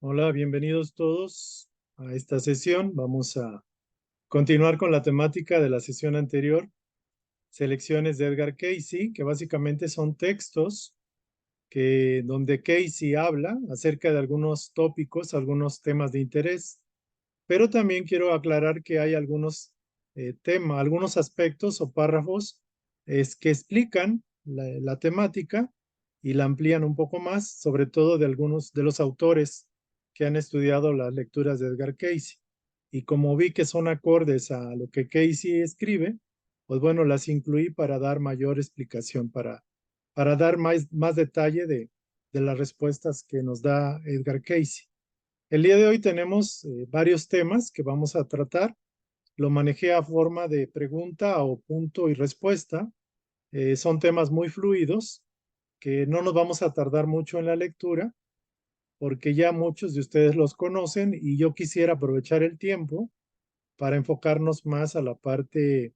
Hola, bienvenidos todos a esta sesión. Vamos a continuar con la temática de la sesión anterior, selecciones de Edgar Cayce, que básicamente son textos donde Cayce habla acerca de algunos tópicos, algunos temas de interés, pero también quiero aclarar que hay algunos temas, algunos aspectos o párrafos que explican la temática y la amplían un poco más, sobre todo de algunos de los autores que han estudiado las lecturas de Edgar Cayce. Y como vi que son acordes a lo que Cayce escribe, pues bueno, las incluí para dar mayor explicación, para dar más detalle de las respuestas que nos da Edgar Cayce. El día de hoy tenemos varios temas que vamos a tratar. Lo manejé a forma de pregunta o punto y respuesta. Son temas muy fluidos que no nos vamos a tardar mucho en la lectura porque ya muchos de ustedes los conocen y yo quisiera aprovechar el tiempo para enfocarnos más a la parte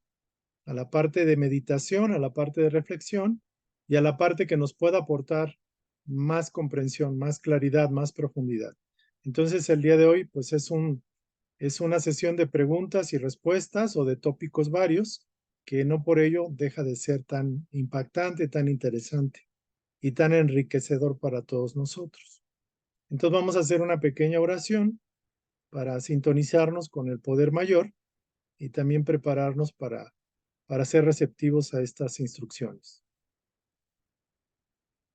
de meditación, a la parte de reflexión y a la parte que nos pueda aportar más comprensión, más claridad, más profundidad. Entonces el día de hoy pues es una sesión de preguntas y respuestas o de tópicos varios que no por ello deja de ser tan impactante, tan interesante y tan enriquecedor para todos nosotros. Entonces vamos a hacer una pequeña oración para sintonizarnos con el poder mayor y también prepararnos para ser receptivos a estas instrucciones.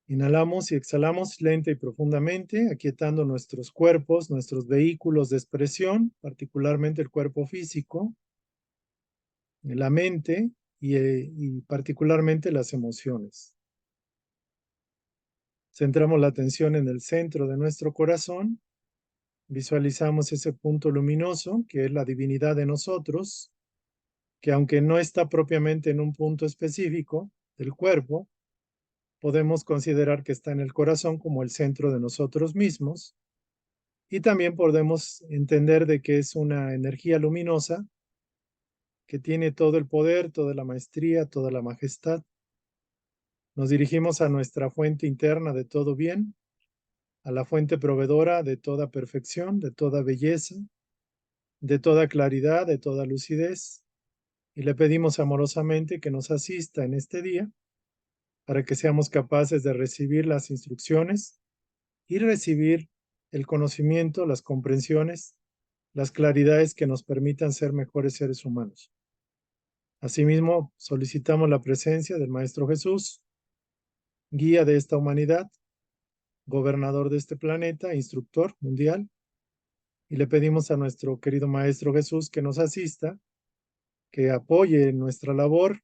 Inhalamos y exhalamos lenta y profundamente, aquietando nuestros cuerpos, nuestros vehículos de expresión, particularmente el cuerpo físico, la mente y particularmente las emociones. Centramos la atención en el centro de nuestro corazón, visualizamos ese punto luminoso que es la divinidad de nosotros, que aunque no está propiamente en un punto específico del cuerpo, podemos considerar que está en el corazón como el centro de nosotros mismos y también podemos entender de que es una energía luminosa que tiene todo el poder, toda la maestría, toda la majestad. Nos dirigimos a nuestra fuente interna de todo bien, a la fuente proveedora de toda perfección, de toda belleza, de toda claridad, de toda lucidez, y le pedimos amorosamente que nos asista en este día para que seamos capaces de recibir las instrucciones y recibir el conocimiento, las comprensiones, las claridades que nos permitan ser mejores seres humanos. Asimismo, solicitamos la presencia del Maestro Jesús, guía de esta humanidad, gobernador de este planeta, instructor mundial, y le pedimos a nuestro querido Maestro Jesús que nos asista, que apoye nuestra labor,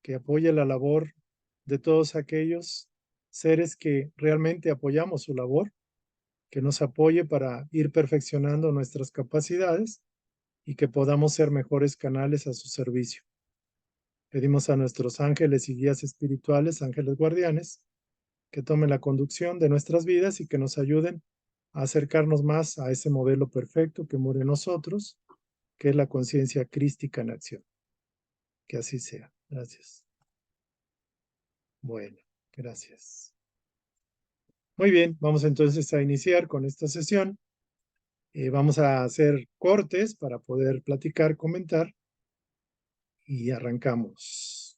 que apoye la labor de todos aquellos seres que realmente apoyamos su labor, que nos apoye para ir perfeccionando nuestras capacidades y que podamos ser mejores canales a su servicio. Pedimos a nuestros ángeles y guías espirituales, ángeles guardianes, que tomen la conducción de nuestras vidas y que nos ayuden a acercarnos más a ese modelo perfecto que muere en nosotros, que es la conciencia crística en acción. Que así sea. Gracias. Bueno, gracias. Muy bien, vamos entonces a iniciar con esta sesión. Vamos a hacer cortes para poder platicar, comentar y arrancamos.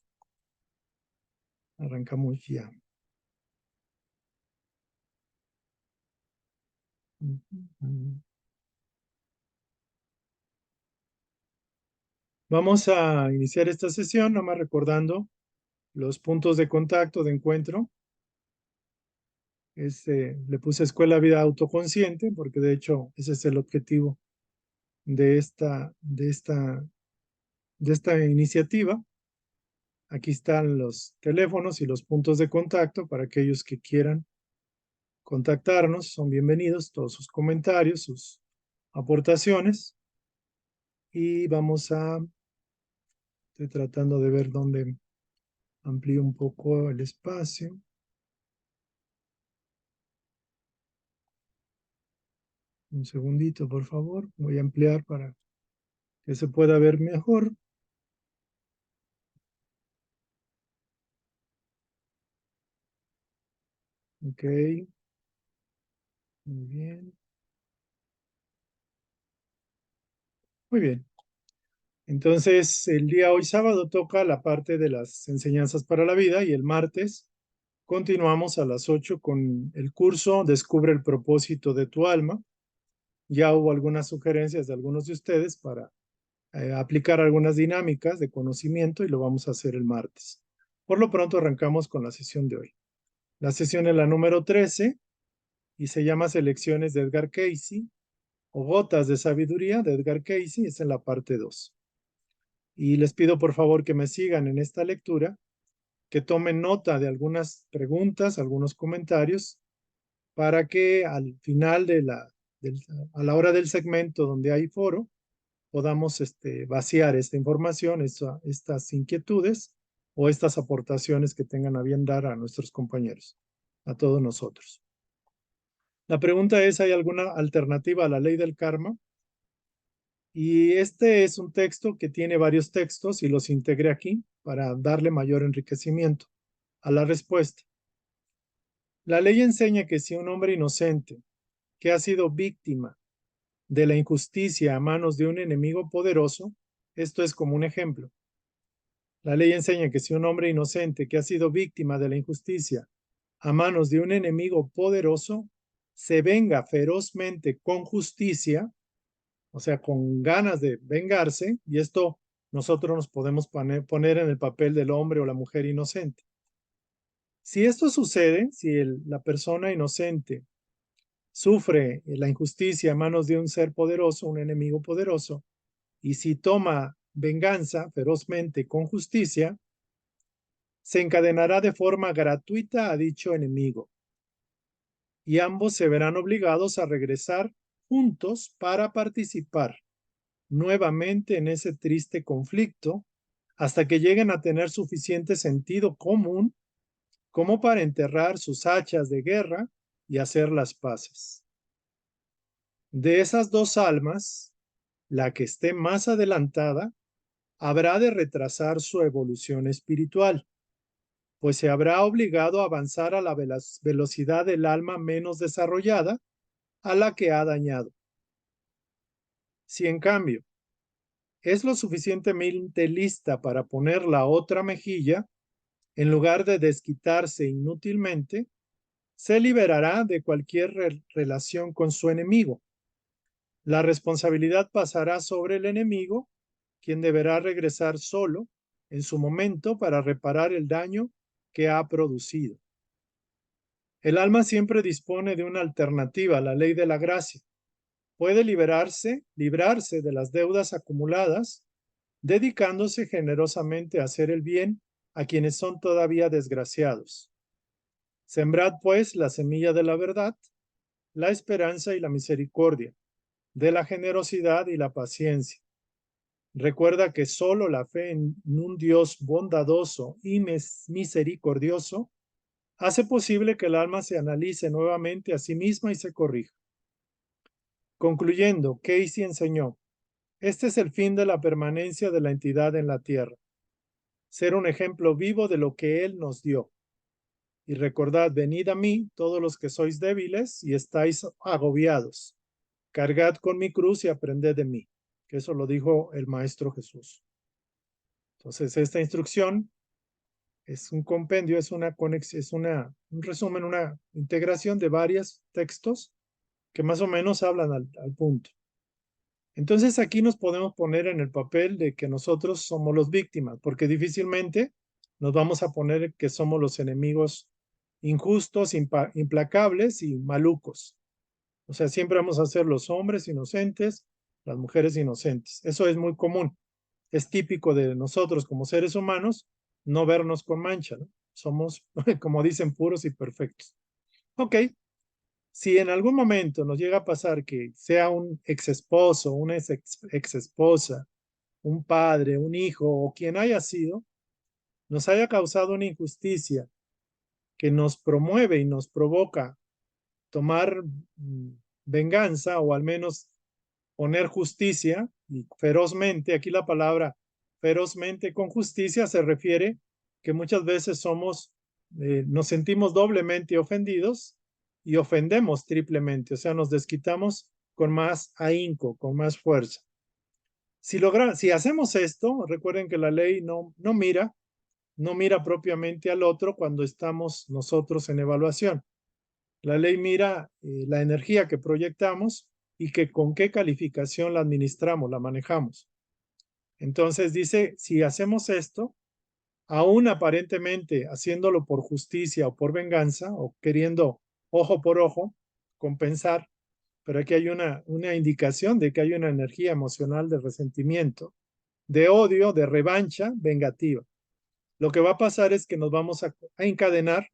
Arrancamos ya. Vamos a iniciar esta sesión, nomás recordando los puntos de contacto, de encuentro. Le puse Escuela Vida Autoconsciente, porque de hecho ese es el objetivo de esta iniciativa. Aquí están los teléfonos y los puntos de contacto para aquellos que quieran contactarnos. Son bienvenidos todos sus comentarios, sus aportaciones. Y estoy tratando de ver dónde amplío un poco el espacio. Un segundito, por favor. Voy a ampliar para que se pueda ver mejor. Ok, muy bien. Muy bien. Entonces, el día hoy sábado toca la parte de las enseñanzas para la vida y el martes continuamos a las 8 con el curso Descubre el propósito de tu alma. Ya hubo algunas sugerencias de algunos de ustedes para aplicar algunas dinámicas de conocimiento y lo vamos a hacer el martes. Por lo pronto arrancamos con la sesión de hoy. La sesión es la número 13 y se llama Selecciones de Edgar Cayce o Gotas de Sabiduría de Edgar Cayce, es en la parte 2. Y les pido por favor que me sigan en esta lectura, que tomen nota de algunas preguntas, algunos comentarios, para que al final a la hora del segmento donde hay foro, podamos vaciar esta información, estas inquietudes o estas aportaciones que tengan a bien dar a nuestros compañeros, a todos nosotros. La pregunta es, ¿hay alguna alternativa a la ley del karma? Y este es un texto que tiene varios textos y los integré aquí para darle mayor enriquecimiento a la respuesta. La ley enseña que si un hombre inocente que ha sido víctima de la injusticia a manos de un enemigo poderoso, esto es como un ejemplo. La ley enseña que si un hombre inocente que ha sido víctima de la injusticia a manos de un enemigo poderoso se venga ferozmente con justicia, o sea, con ganas de vengarse, y esto nosotros nos podemos poner en el papel del hombre o la mujer inocente. Si esto sucede, si la persona inocente sufre la injusticia a manos de un ser poderoso, un enemigo poderoso, y si toma venganza ferozmente con justicia, se encadenará de forma gratuita a dicho enemigo, y ambos se verán obligados a regresar juntos para participar nuevamente en ese triste conflicto hasta que lleguen a tener suficiente sentido común como para enterrar sus hachas de guerra y hacer las paces. De esas dos almas, la que esté más adelantada habrá de retrasar su evolución espiritual, pues se habrá obligado a avanzar a la velocidad del alma menos desarrollada a la que ha dañado. Si en cambio es lo suficientemente lista para poner la otra mejilla, en lugar de desquitarse inútilmente, se liberará de cualquier relación con su enemigo. La responsabilidad pasará sobre el enemigo, quien deberá regresar solo en su momento para reparar el daño que ha producido. El alma siempre dispone de una alternativa a la ley de la gracia. Puede librarse de las deudas acumuladas, dedicándose generosamente a hacer el bien a quienes son todavía desgraciados. Sembrad, pues, la semilla de la verdad, la esperanza y la misericordia, de la generosidad y la paciencia. Recuerda que solo la fe en un Dios bondadoso y misericordioso hace posible que el alma se analice nuevamente a sí misma y se corrija. Concluyendo, Cayce enseñó, este es el fin de la permanencia de la entidad en la tierra, ser un ejemplo vivo de lo que Él nos dio. Y recordad, venid a mí todos los que sois débiles y estáis agobiados. Cargad con mi cruz y aprended de mí. Que eso lo dijo el Maestro Jesús. Entonces, esta instrucción es un compendio, es una conexión, es un resumen, una integración de varios textos que más o menos hablan al punto. Entonces, aquí nos podemos poner en el papel de que nosotros somos los víctimas, porque difícilmente nos vamos a poner que somos los enemigos injustos, implacables y malucos. O sea, siempre vamos a ser los hombres inocentes, las mujeres inocentes. Eso es muy común. Es típico de nosotros como seres humanos no vernos con mancha, ¿no? Somos, como dicen, puros y perfectos. Ok, si en algún momento nos llega a pasar que sea un ex esposo, una ex esposa, un padre, un hijo o quien haya sido, nos haya causado una injusticia que nos promueve y nos provoca tomar venganza o al menos poner justicia y ferozmente, aquí la palabra ferozmente con justicia se refiere que muchas veces nos sentimos doblemente ofendidos y ofendemos triplemente, o sea, nos desquitamos con más ahínco, con más fuerza. Si hacemos esto, recuerden que la ley no mira propiamente al otro cuando estamos nosotros en evaluación. La ley mira la energía que proyectamos y que con qué calificación la administramos, la manejamos. Entonces dice, si hacemos esto, aún aparentemente haciéndolo por justicia o por venganza o queriendo ojo por ojo compensar, pero aquí hay una indicación de que hay una energía emocional de resentimiento, de odio, de revancha vengativa. Lo que va a pasar es que nos vamos a encadenar,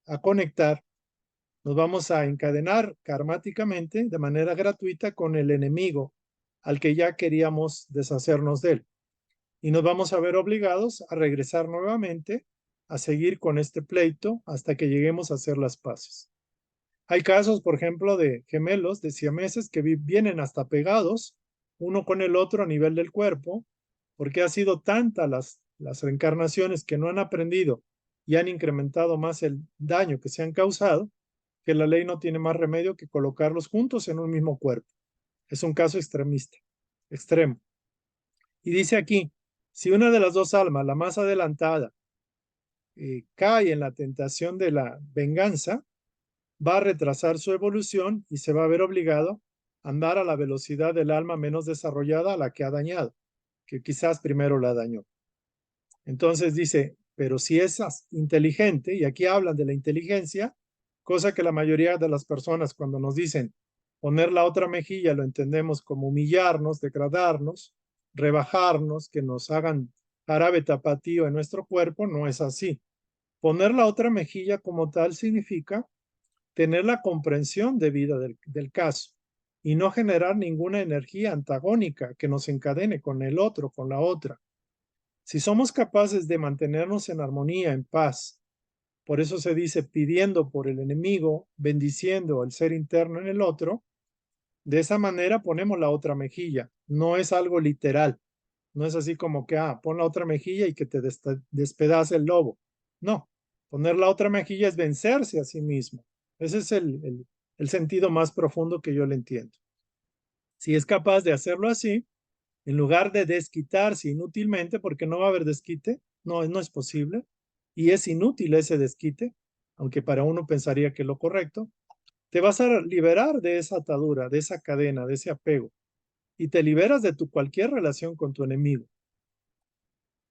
a conectar, nos vamos a encadenar karmáticamente de manera gratuita con el enemigo al que ya queríamos deshacernos de él. Y nos vamos a ver obligados a regresar nuevamente, a seguir con este pleito hasta que lleguemos a hacer las paces. Hay casos, por ejemplo, de gemelos, de siameses, que vienen hasta pegados uno con el otro a nivel del cuerpo, porque ha sido tantas las reencarnaciones que no han aprendido y han incrementado más el daño que se han causado, que la ley no tiene más remedio que colocarlos juntos en un mismo cuerpo. Es un caso extremista, extremo. Y dice aquí, si una de las dos almas, la más adelantada, cae en la tentación de la venganza, va a retrasar su evolución y se va a ver obligado a andar a la velocidad del alma menos desarrollada a la que ha dañado, que quizás primero la dañó. Entonces dice, pero si es inteligente, y aquí hablan de la inteligencia, cosa que la mayoría de las personas cuando nos dicen poner la otra mejilla lo entendemos como humillarnos, degradarnos, rebajarnos, que nos hagan jarabe tapatío en nuestro cuerpo, no es así. Poner la otra mejilla como tal significa tener la comprensión debida del caso y no generar ninguna energía antagónica que nos encadene con el otro, con la otra. Si somos capaces de mantenernos en armonía, en paz, por eso se dice pidiendo por el enemigo, bendiciendo al ser interno en el otro, de esa manera ponemos la otra mejilla. No es algo literal. No es así como que, pon la otra mejilla y que te despedace el lobo. No, poner la otra mejilla es vencerse a sí mismo. Ese es el sentido más profundo que yo le entiendo. Si es capaz de hacerlo así, en lugar de desquitarse inútilmente, porque no va a haber desquite, no es posible, y es inútil ese desquite, aunque para uno pensaría que es lo correcto, te vas a liberar de esa atadura, de esa cadena, de ese apego, y te liberas de cualquier relación con tu enemigo.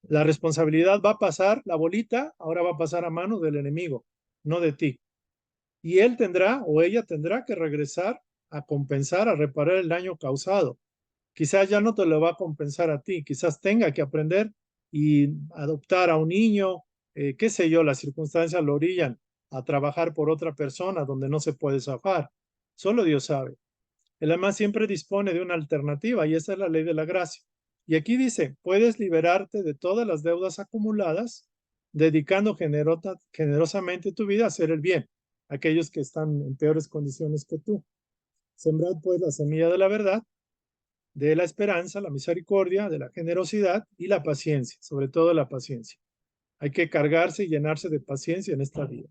La responsabilidad va a pasar, la bolita ahora va a pasar a manos del enemigo, no de ti. Y él tendrá o ella tendrá que regresar a compensar, a reparar el daño causado. Quizás ya no te lo va a compensar a ti, quizás tenga que aprender y adoptar a un niño, qué sé yo, las circunstancias lo orillan a trabajar por otra persona donde no se puede zafar. Solo Dios sabe. El alma siempre dispone de una alternativa y esa es la ley de la gracia. Y aquí dice, puedes liberarte de todas las deudas acumuladas, dedicando generosamente tu vida a hacer el bien, a aquellos que están en peores condiciones que tú. Sembrad pues la semilla de la verdad, de la esperanza, la misericordia, de la generosidad y la paciencia, sobre todo la paciencia. Hay que cargarse y llenarse de paciencia en esta vida.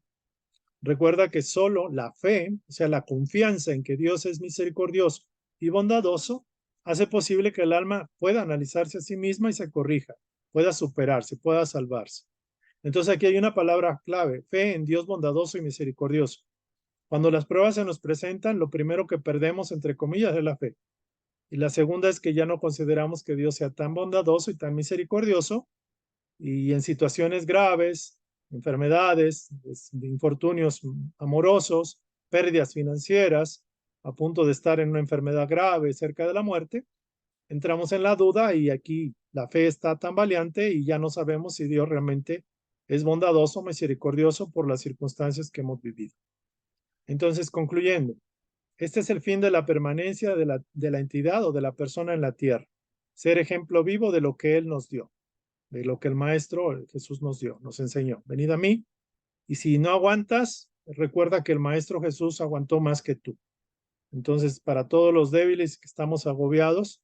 Recuerda que solo la fe, o sea, la confianza en que Dios es misericordioso y bondadoso, hace posible que el alma pueda analizarse a sí misma y se corrija, pueda superarse, pueda salvarse. Entonces aquí hay una palabra clave, fe en Dios bondadoso y misericordioso. Cuando las pruebas se nos presentan, lo primero que perdemos, entre comillas, es la fe. Y la segunda es que ya no consideramos que Dios sea tan bondadoso y tan misericordioso y en situaciones graves, enfermedades, infortunios amorosos, pérdidas financieras, a punto de estar en una enfermedad grave, cerca de la muerte, entramos en la duda y aquí la fe está tan valiente y ya no sabemos si Dios realmente es bondadoso o misericordioso por las circunstancias que hemos vivido. Entonces, concluyendo, este es el fin de la permanencia de la entidad o de la persona en la tierra, ser ejemplo vivo de lo que Él nos dio, de lo que el Maestro Jesús nos dio, nos enseñó. Venid a mí y si no aguantas, recuerda que el Maestro Jesús aguantó más que tú. Entonces, para todos los débiles que estamos agobiados,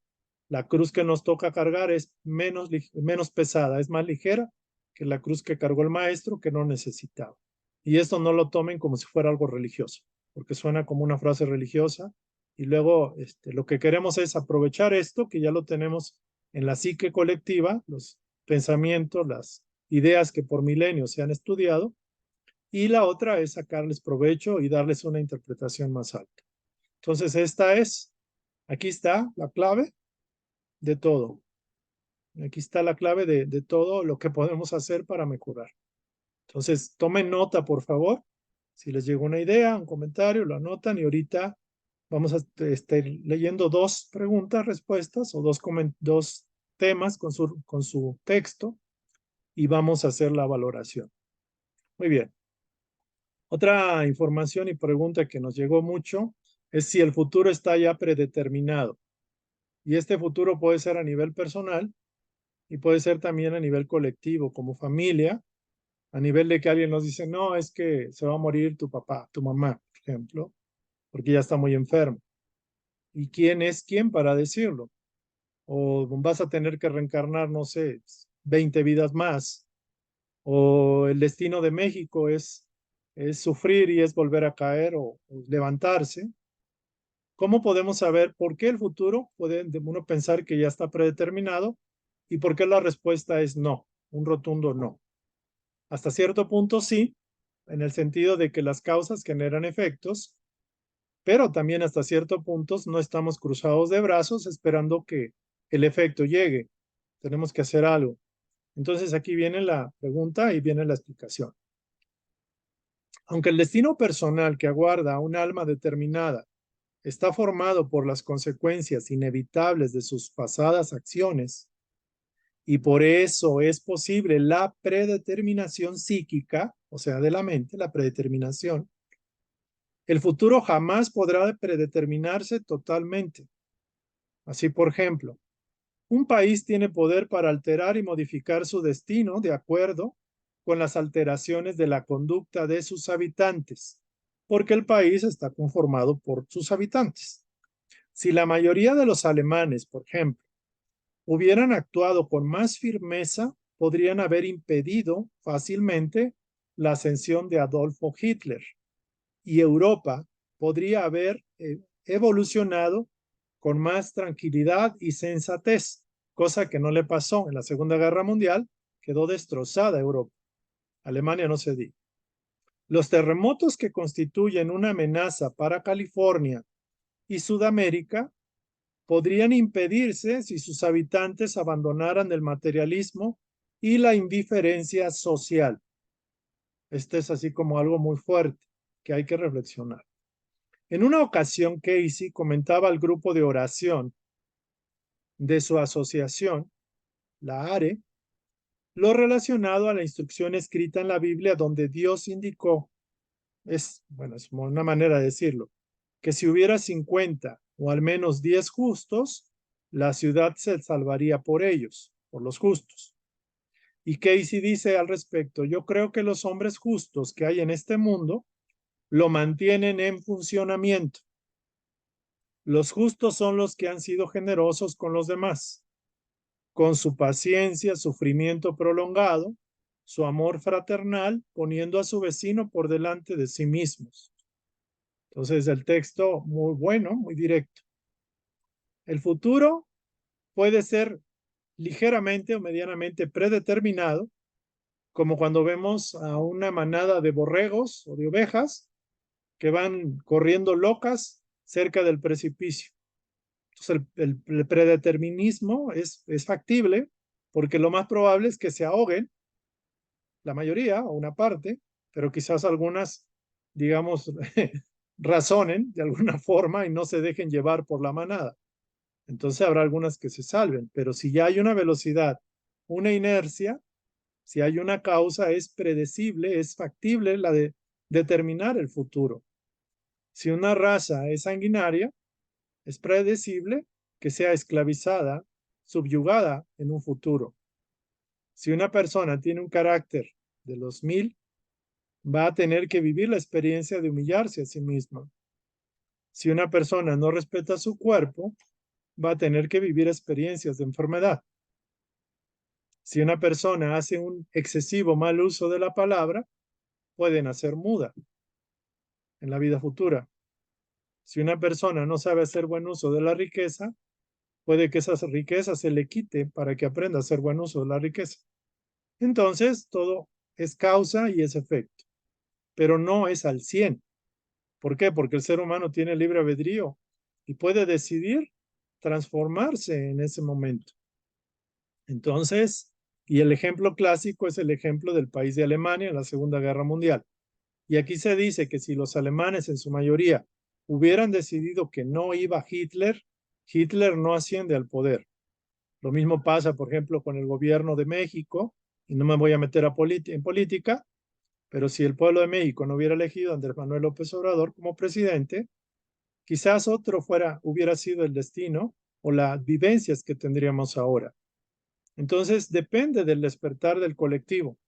la cruz que nos toca cargar es menos pesada, es más ligera que la cruz que cargó el Maestro que no necesitaba. Y esto no lo tomen como si fuera algo religioso, porque suena como una frase religiosa y luego lo que queremos es aprovechar esto que ya lo tenemos en la psique colectiva, los pensamientos, las ideas que por milenios se han estudiado, y la otra es sacarles provecho y darles una interpretación más alta. Entonces, aquí está la clave de todo. Aquí está la clave de todo lo que podemos hacer para mejorar. Entonces, tomen nota, por favor. Si les llegó una idea, un comentario, lo anotan y ahorita vamos a estar leyendo dos preguntas, respuestas o dos temas con su texto y vamos a hacer la valoración. Muy bien. Otra información y pregunta que nos llegó mucho es si el futuro está ya predeterminado. Y este futuro puede ser a nivel personal y puede ser también a nivel colectivo, como familia, a nivel de que alguien nos dice, no, es que se va a morir tu papá, tu mamá, por ejemplo, porque ya está muy enfermo. ¿Y quién es quién para decirlo? O vas a tener que reencarnar, no sé, 20 vidas más. O el destino de México es sufrir y es volver a caer o levantarse. ¿Cómo podemos saber por qué el futuro puede uno pensar que ya está predeterminado y por qué la respuesta es no, un rotundo no? Hasta cierto punto sí, en el sentido de que las causas generan efectos, pero también hasta cierto punto no estamos cruzados de brazos esperando que el efecto llegue. Tenemos que hacer algo. Entonces aquí viene la pregunta y viene la explicación. Aunque el destino personal que aguarda a un alma determinada está formado por las consecuencias inevitables de sus pasadas acciones, y por eso es posible la predeterminación psíquica, o sea, de la mente, la predeterminación, el futuro jamás podrá predeterminarse totalmente. Así, por ejemplo, un país tiene poder para alterar y modificar su destino de acuerdo con las alteraciones de la conducta de sus habitantes, porque el país está conformado por sus habitantes. Si la mayoría de los alemanes, por ejemplo, hubieran actuado con más firmeza, podrían haber impedido fácilmente la ascensión de Adolfo Hitler y Europa podría haber evolucionado con más tranquilidad y sensatez, cosa que no le pasó en la Segunda Guerra Mundial, quedó destrozada Europa. Alemania no se diga. Los terremotos que constituyen una amenaza para California y Sudamérica podrían impedirse si sus habitantes abandonaran el materialismo y la indiferencia social. Este es así como algo muy fuerte que hay que reflexionar. En una ocasión, Casey comentaba al grupo de oración de su asociación, la ARE, lo relacionado a la instrucción escrita en la Biblia donde Dios indicó, es una manera de decirlo, que si hubiera 50 o al menos 10 justos, la ciudad se salvaría por ellos, por los justos. Y Casey dice al respecto, yo creo que los hombres justos que hay en este mundo lo mantienen en funcionamiento. Los justos son los que han sido generosos con los demás, con su paciencia, sufrimiento prolongado, su amor fraternal, poniendo a su vecino por delante de sí mismos. Entonces, el texto muy bueno, muy directo. El futuro puede ser ligeramente o medianamente predeterminado, como cuando vemos a una manada de borregos o de ovejas que van corriendo locas cerca del precipicio. Entonces, el predeterminismo es factible porque lo más probable es que se ahoguen, la mayoría o una parte, pero quizás algunas, digamos, razonen de alguna forma y no se dejen llevar por la manada. Entonces habrá algunas que se salven, pero si ya hay una velocidad, una inercia, si hay una causa, es predecible, es factible la de determinar el futuro. Si una raza es sanguinaria, es predecible que sea esclavizada, subyugada en un futuro. Si una persona tiene un carácter de los 1000, va a tener que vivir la experiencia de humillarse a sí misma. Si una persona no respeta su cuerpo, va a tener que vivir experiencias de enfermedad. Si una persona hace un excesivo mal uso de la palabra, puede nacer muda en la vida futura. Si una persona no sabe hacer buen uso de la riqueza, puede que esas riquezas se le quite para que aprenda a hacer buen uso de la riqueza. Entonces, todo es causa y es efecto, pero no es al 100. ¿Por qué? Porque el ser humano tiene libre albedrío y puede decidir transformarse en ese momento. Entonces, y el ejemplo clásico es el ejemplo del país de Alemania en la Segunda Guerra Mundial. Y aquí se dice que si los alemanes en su mayoría hubieran decidido que no iba Hitler, Hitler no asciende al poder. Lo mismo pasa, por ejemplo, con el gobierno de México, y no me voy a meter en política, pero si el pueblo de México no hubiera elegido a Andrés Manuel López Obrador como presidente, quizás otro hubiera sido el destino o las vivencias que tendríamos ahora. Entonces, depende del despertar del colectivo,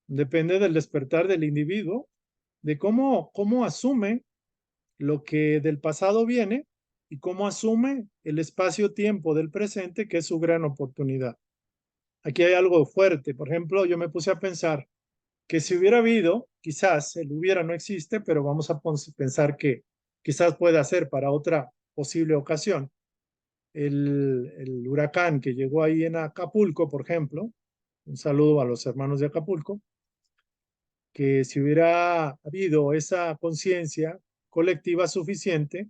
depende del despertar del individuo, de cómo asume lo que del pasado viene y cómo asume el espacio-tiempo del presente, que es su gran oportunidad. Aquí hay algo fuerte. Por ejemplo, yo me puse a pensar que si hubiera habido, quizás el hubiera no existe, pero vamos a pensar que quizás pueda ser para otra posible ocasión. El huracán que llegó ahí en Acapulco, por ejemplo, un saludo a los hermanos de Acapulco, que si hubiera habido esa conciencia colectiva suficiente,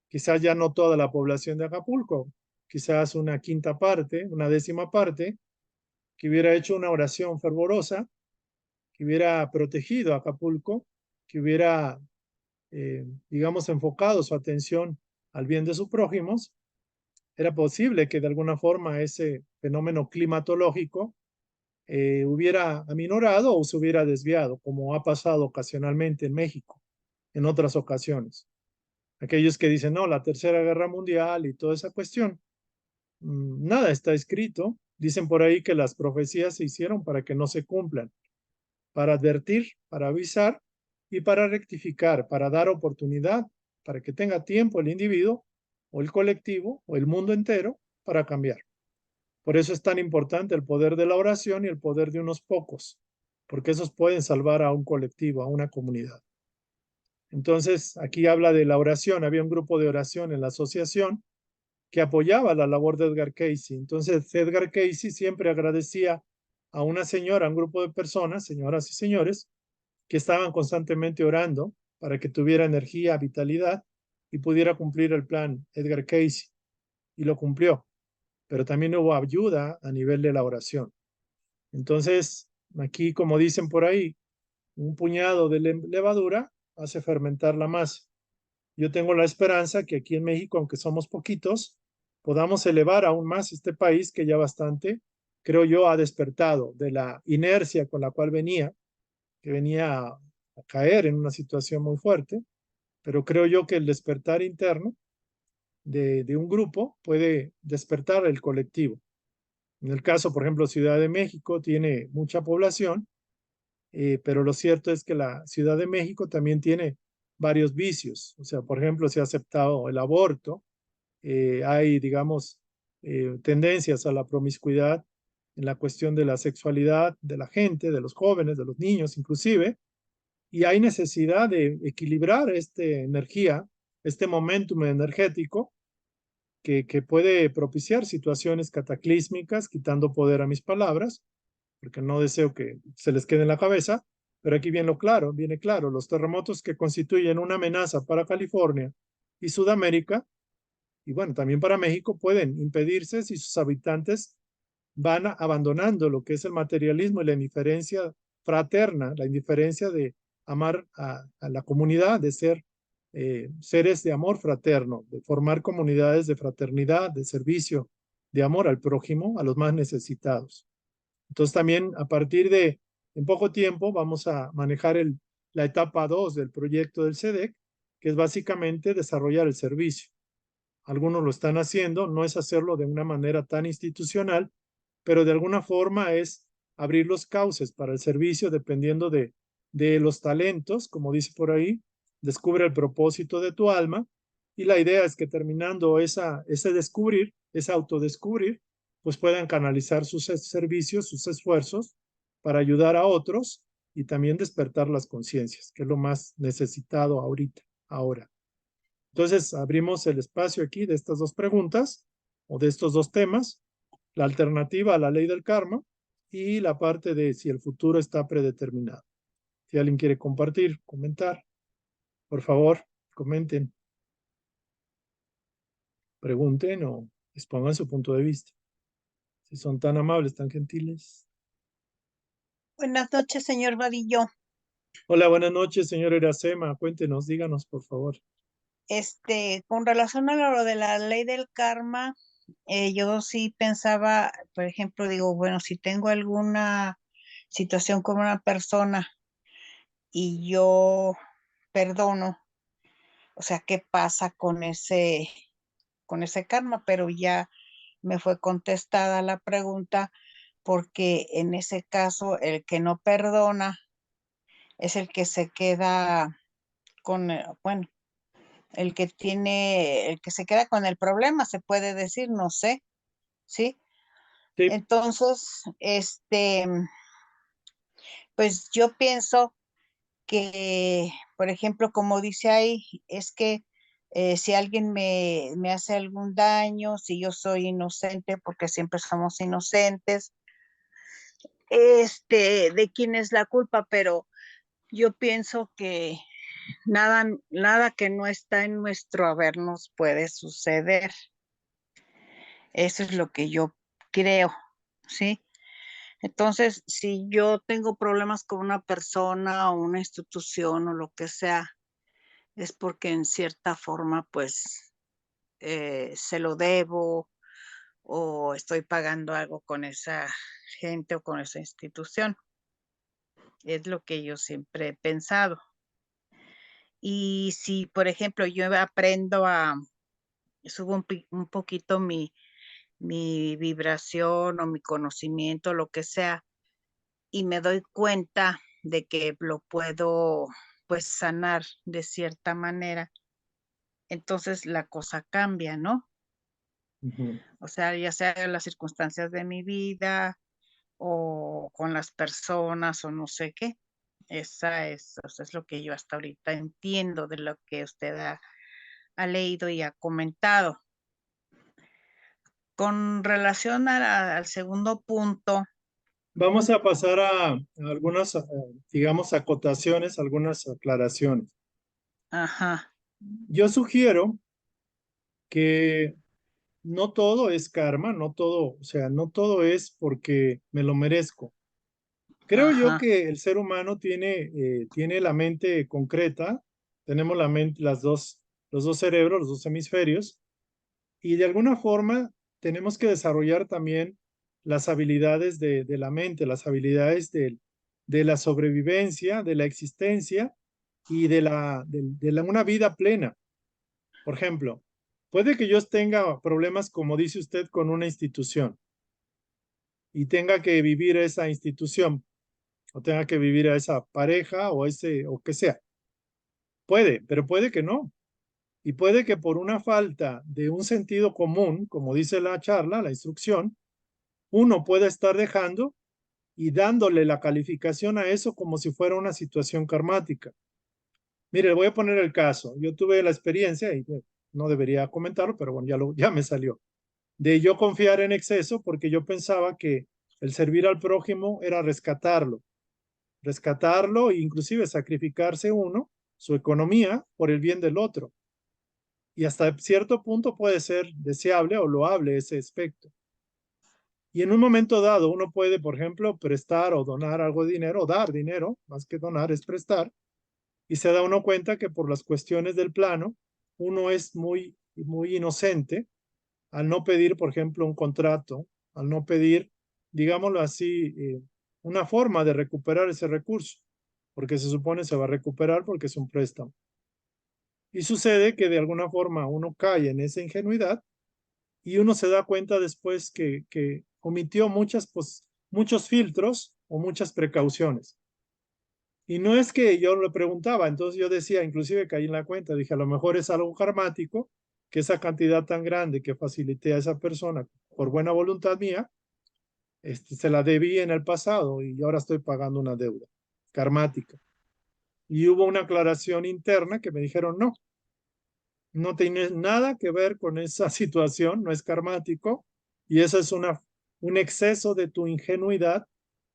quizás ya no toda la población de Acapulco, quizás una quinta parte, una décima parte, que hubiera hecho una oración fervorosa, que hubiera protegido a Acapulco, que hubiera, digamos, enfocado su atención al bien de sus prójimos, era posible que de alguna forma ese fenómeno climatológico hubiera aminorado o se hubiera desviado, como ha pasado ocasionalmente en México, en otras ocasiones. Aquellos que dicen, no, la Tercera Guerra Mundial y toda esa cuestión, nada está escrito. Dicen por ahí que las profecías se hicieron para que no se cumplan, para advertir, para avisar y para rectificar, para dar oportunidad, para que tenga tiempo el individuo o el colectivo o el mundo entero para cambiar. Por eso es tan importante el poder de la oración y el poder de unos pocos, porque esos pueden salvar a un colectivo, a una comunidad. Entonces, aquí habla de la oración. Había un grupo de oración en la asociación que apoyaba la labor de Edgar Cayce. Entonces, Edgar Cayce siempre agradecía a una señora, a un grupo de personas, señoras y señores, que estaban constantemente orando para que tuviera energía, vitalidad y pudiera cumplir el plan Edgar Cayce. Y lo cumplió, pero también hubo ayuda a nivel de la oración. Entonces, aquí, como dicen por ahí, un puñado de levadura hace fermentar la masa. Yo tengo la esperanza que aquí en México, aunque somos poquitos, podamos elevar aún más este país que ya bastante, creo yo, ha despertado de la inercia con la cual venía, que venía a caer en una situación muy fuerte, pero creo yo que el despertar interno de un grupo puede despertar el colectivo. En el caso, por ejemplo, Ciudad de México tiene mucha población, pero lo cierto es que la Ciudad de México también tiene varios vicios. O sea, por ejemplo, se ha aceptado el aborto, hay, digamos, tendencias a la promiscuidad en la cuestión de la sexualidad de la gente, de los jóvenes, de los niños inclusive, y hay necesidad de equilibrar esta energía, este momentum energético que puede propiciar situaciones cataclísmicas, quitando poder a mis palabras, porque no deseo que se les quede en la cabeza, pero aquí viene claro, los terremotos que constituyen una amenaza para California y Sudamérica, y bueno, también para México, pueden impedirse si sus habitantes van abandonando lo que es el materialismo y la indiferencia fraterna, la indiferencia de amar a la comunidad, de ser seres de amor fraterno, de formar comunidades de fraternidad, de servicio, de amor al prójimo, a los más necesitados. Entonces también a partir de en poco tiempo vamos a manejar la etapa 2 del proyecto del SEDEC, que es básicamente desarrollar el servicio. Algunos lo están haciendo, no es hacerlo de una manera tan institucional, pero de alguna forma es abrir los cauces para el servicio dependiendo de los talentos, como dice por ahí, descubre el propósito de tu alma y la idea es que terminando ese descubrir, ese autodescubrir, pues puedan canalizar sus servicios, sus esfuerzos para ayudar a otros y también despertar las conciencias, que es lo más necesitado ahorita, ahora. Entonces, abrimos el espacio aquí de estas dos preguntas o de estos dos temas, la alternativa a la ley del karma y la parte de si el futuro está predeterminado. Si alguien quiere compartir, comentar, por favor, comenten, pregunten o expongan su punto de vista. Si son tan amables, tan gentiles. Buenas noches, señor Vadillo. Hola, buenas noches, señor Iracema. Cuéntenos, díganos, por favor. Con relación a lo de la ley del karma, yo sí pensaba, por ejemplo, digo, bueno, si tengo alguna situación con una persona y yo perdono, o sea, ¿qué pasa con ese karma? Pero ya me fue contestada la pregunta porque en ese caso el que no perdona es el que se queda con, bueno, el que se queda con el problema, se puede decir, no sé, ¿sí? Sí, Entonces, pues yo pienso que, por ejemplo, como dice ahí, es que si alguien me hace algún daño, si yo soy inocente, porque siempre somos inocentes, de quién es la culpa, pero yo pienso que nada que no está en nuestro haber nos puede suceder. Eso es lo que yo creo, ¿sí? Entonces, si yo tengo problemas con una persona o una institución o lo que sea, es porque en cierta forma, pues, se lo debo o estoy pagando algo con esa gente o con esa institución. Es lo que yo siempre he pensado. Y si, por ejemplo, yo aprendo subo un poquito mi vibración o mi conocimiento, lo que sea, y me doy cuenta de que lo puedo pues sanar de cierta manera, entonces la cosa cambia, ¿no? ujú. O sea, ya sea las circunstancias de mi vida o con las personas o no sé qué. O sea, es lo que yo hasta ahorita entiendo de lo que usted ha leído y ha comentado. Con relación al segundo punto, Vamos a pasar a algunas, digamos, acotaciones, algunas aclaraciones. ajá, Yo sugiero que no todo es karma, no todo, o sea, no todo es porque me lo merezco. Creo yo ajá, que el ser humano tiene la mente concreta, tenemos la mente, los dos cerebros, los dos hemisferios, y de alguna forma tenemos que desarrollar también las habilidades de la mente, las habilidades de la sobrevivencia, de la existencia y de una vida plena. Por ejemplo, puede que yo tenga problemas, como dice usted, con una institución y tenga que vivir esa institución o tenga que vivir a esa pareja o ese o que sea. Puede, pero puede que no. Y puede que por una falta de un sentido común, como dice la charla, la instrucción, uno pueda estar dejando y dándole la calificación a eso como si fuera una situación karmática. Mire, voy a poner el caso. Yo tuve la experiencia, y no debería comentarlo, pero bueno, ya me salió, de yo confiar en exceso porque yo pensaba que el servir al prójimo era rescatarlo e inclusive sacrificarse uno, su economía, por el bien del otro. Y hasta cierto punto puede ser deseable o loable ese aspecto. Y en un momento dado uno puede, por ejemplo, prestar o donar algo de dinero, o dar dinero, más que donar es prestar, y se da uno cuenta que por las cuestiones del plano, uno es muy inocente al no pedir, por ejemplo, un contrato, al no pedir, digámoslo así, una forma de recuperar ese recurso, porque se supone se va a recuperar porque es un préstamo. Y sucede que de alguna forma uno cae en esa ingenuidad y uno se da cuenta después que omitió muchos filtros o muchas precauciones. Y no es que yo le preguntaba, entonces yo decía, inclusive caí en la cuenta, dije, a lo mejor es algo karmático, que esa cantidad tan grande que facilité a esa persona por buena voluntad mía, se la debí en el pasado y ahora estoy pagando una deuda karmática. Y hubo una aclaración interna que me dijeron, no, No tiene nada que ver con esa situación, no es karmático, y eso es un exceso de tu ingenuidad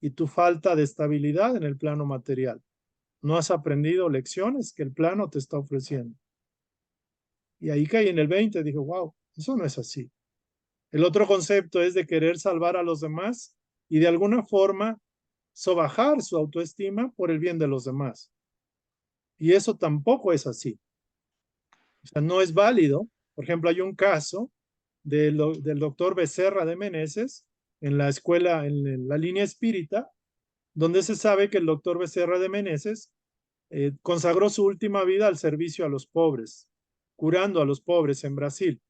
y tu falta de estabilidad en el plano material. No has aprendido lecciones que el plano te está ofreciendo. Y ahí caí en el 20, dije, wow, eso no es así. El otro concepto es de querer salvar a los demás y de alguna forma sobajar su autoestima por el bien de los demás. Y eso tampoco es así. O sea, no es válido. Por ejemplo, hay un caso del doctor Becerra de Meneses en la escuela, en la línea espírita, donde se sabe que el doctor Becerra de Meneses consagró su última vida al servicio a los pobres, curando a los pobres en Brasil.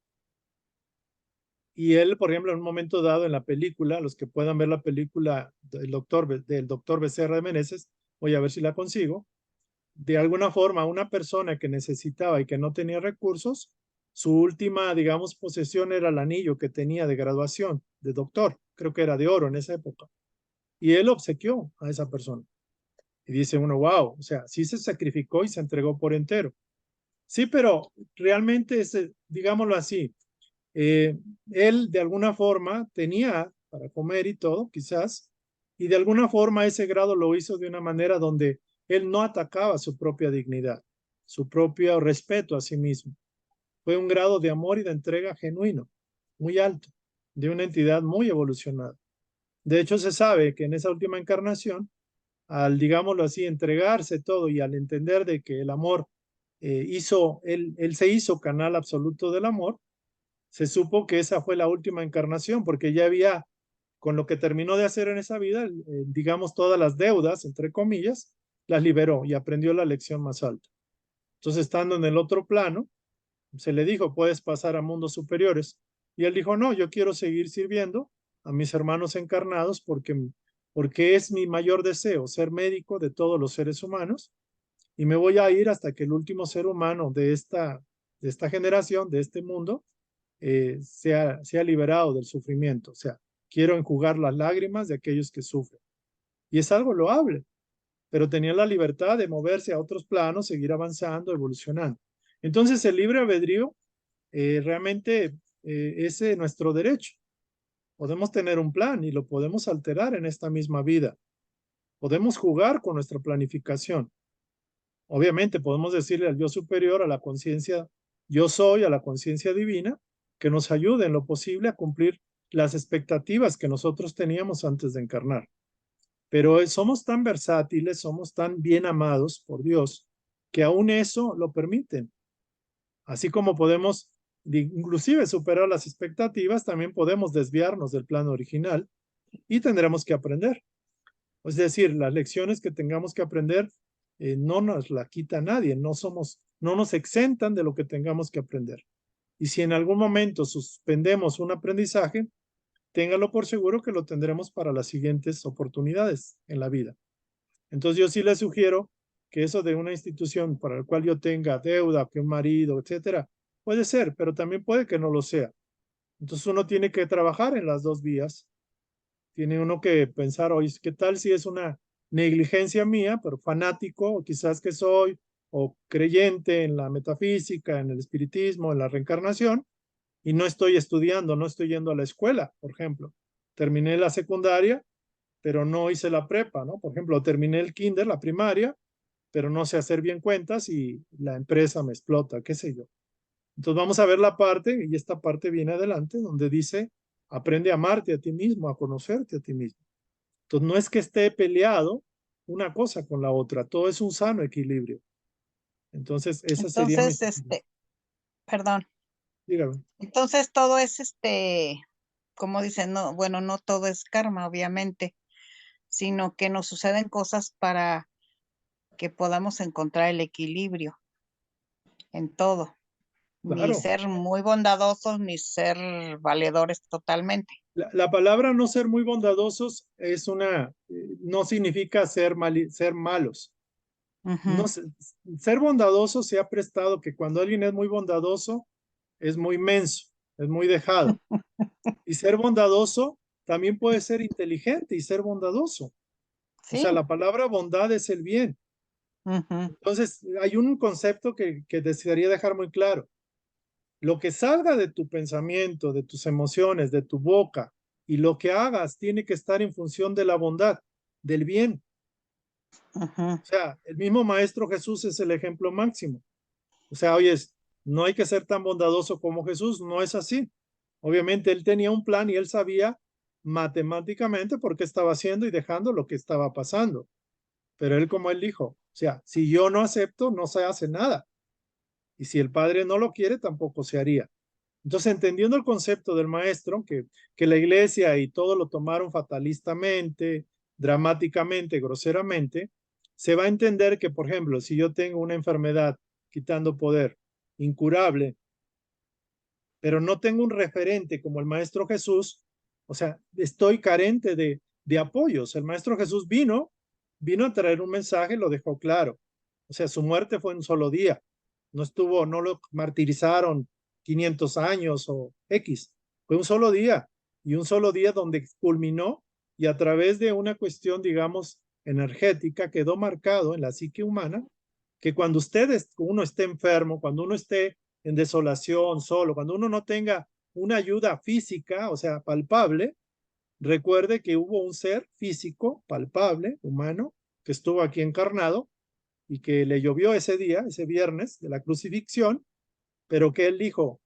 Y él, por ejemplo, en un momento dado en la película, los que puedan ver la película del doctor Becerra de Meneses, voy a ver si la consigo, de alguna forma una persona que necesitaba y que no tenía recursos, su última, digamos, posesión era el anillo que tenía de graduación de doctor, creo que era de oro en esa época. Y él obsequió a esa persona. Y dice uno, wow, o sea, sí se sacrificó y se entregó por entero. Sí, pero realmente, digámoslo así, eh, él de alguna forma tenía para comer y todo, quizás, y de alguna forma ese grado lo hizo de una manera donde él no atacaba su propia dignidad, su propio respeto a sí mismo. Fue un grado de amor y de entrega genuino, muy alto, de una entidad muy evolucionada. De hecho, se sabe que en esa última encarnación, al, digámoslo así, entregarse todo y al entender de que el amor él se hizo canal absoluto del amor, se supo que esa fue la última encarnación, porque ya había, con lo que terminó de hacer en esa vida, digamos, todas las deudas, entre comillas, las liberó y aprendió la lección más alta. Entonces, estando en el otro plano, se le dijo, puedes pasar a mundos superiores. Y él dijo, no, yo quiero seguir sirviendo a mis hermanos encarnados porque es mi mayor deseo, ser médico de todos los seres humanos. Y me voy a ir hasta que el último ser humano de esta generación, de este mundo, sea liberado del sufrimiento. O sea, quiero enjugar las lágrimas de aquellos que sufren. Y es algo loable, pero tenía la libertad de moverse a otros planos, seguir avanzando, evolucionando. Entonces, el libre albedrío realmente es nuestro derecho. Podemos tener un plan y lo podemos alterar en esta misma vida. Podemos jugar con nuestra planificación. Obviamente podemos decirle al yo superior, a la conciencia, yo soy, a la conciencia divina, que nos ayude en lo posible a cumplir las expectativas que nosotros teníamos antes de encarnar. Pero somos tan versátiles, somos tan bien amados por Dios, que aún eso lo permiten. Así como podemos inclusive superar las expectativas, también podemos desviarnos del plano original y tendremos que aprender. Es decir, las lecciones que tengamos que aprender no nos la quita nadie, no nos exentan de lo que tengamos que aprender. Y si en algún momento suspendemos un aprendizaje, téngalo por seguro que lo tendremos para las siguientes oportunidades en la vida. Entonces yo sí le sugiero que eso de una institución para la cual yo tenga deuda, que un marido, etcétera, puede ser, pero también puede que no lo sea. Entonces uno tiene que trabajar en las dos vías. Tiene uno que pensar, oye, ¿qué tal si es una negligencia mía, pero fanático, o quizás que soy, o creyente en la metafísica, en el espiritismo, en la reencarnación, y no estoy estudiando, no estoy yendo a la escuela, por ejemplo. Terminé la secundaria, pero no hice la prepa, ¿no? Por ejemplo, terminé el kinder, la primaria, pero no sé hacer bien cuentas y la empresa me explota, qué sé yo. Entonces vamos a ver la parte, y esta parte viene adelante, donde dice, aprende a amarte a ti mismo, a conocerte a ti mismo. Entonces no es que esté peleado una cosa con la otra, todo es un sano equilibrio. Entonces esa sería mi Entonces, sugerencia. perdón, Dígame. entonces todo es como dicen, no, bueno, no todo es karma, obviamente, sino que nos suceden cosas para que podamos encontrar el equilibrio en todo, ni Claro, ser muy bondadosos, ni ser valedores totalmente. la palabra no ser muy bondadosos no significa ser malos. Ujú. No, ser bondadoso se ha prestado que cuando alguien es muy bondadoso, es muy menso, es muy dejado. Y ser bondadoso también puede ser inteligente y ser bondadoso. O sea, Sí. la palabra bondad es el bien. Ujú. Entonces, hay un concepto que desearía dejar muy claro. Lo que salga de tu pensamiento, de tus emociones, de tu boca, y lo que hagas tiene que estar en función de la bondad, del bien. Ujú. O sea, el mismo Maestro Jesús es el ejemplo máximo. O sea, oye, no hay que ser tan bondadoso como Jesús, no es así. Obviamente él tenía un plan y él sabía matemáticamente por qué estaba haciendo y dejando lo que estaba pasando. Pero él, como él dijo, o sea, si yo no acepto, no se hace nada. Y si el Padre no lo quiere, tampoco se haría. Entonces, entendiendo el concepto del maestro, que la iglesia y todo lo tomaron fatalistamente, dramáticamente, groseramente, se va a entender que, por ejemplo, si yo tengo una enfermedad quitando poder, incurable, pero no tengo un referente como el Maestro Jesús, o sea, estoy carente de apoyos. El Maestro Jesús vino a traer un mensaje, lo dejó claro. O sea, su muerte fue en un solo día. No estuvo, no lo martirizaron 500 años o X. Fue un solo día y un solo día donde culminó y a través de una cuestión, digamos, energética, quedó marcado en la psique humana que cuando uno esté enfermo, cuando uno esté en desolación, solo, cuando uno no tenga una ayuda física, o sea, palpable, recuerde que hubo un ser físico, palpable, humano, que estuvo aquí encarnado y que le llovió ese día, ese viernes de la crucifixión, pero que él dijo,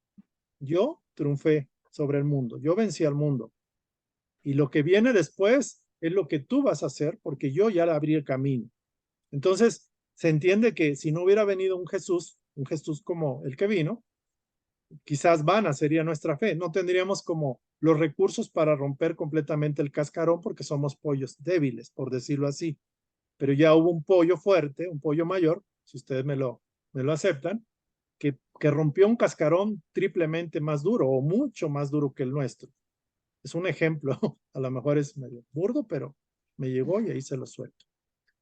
yo triunfé sobre el mundo, yo vencí al mundo. Y lo que viene después es lo que tú vas a hacer porque yo ya le abrí el camino. Entonces, se entiende que si no hubiera venido un Jesús como el que vino, quizás vana sería nuestra fe. No tendríamos como los recursos para romper completamente el cascarón porque somos pollos débiles, por decirlo así. Pero ya hubo un pollo fuerte, un pollo mayor, si ustedes me lo aceptan, que rompió un cascarón triplemente más duro o mucho más duro que el nuestro. Es un ejemplo, a lo mejor es medio burdo, pero me llegó y ahí se lo suelto.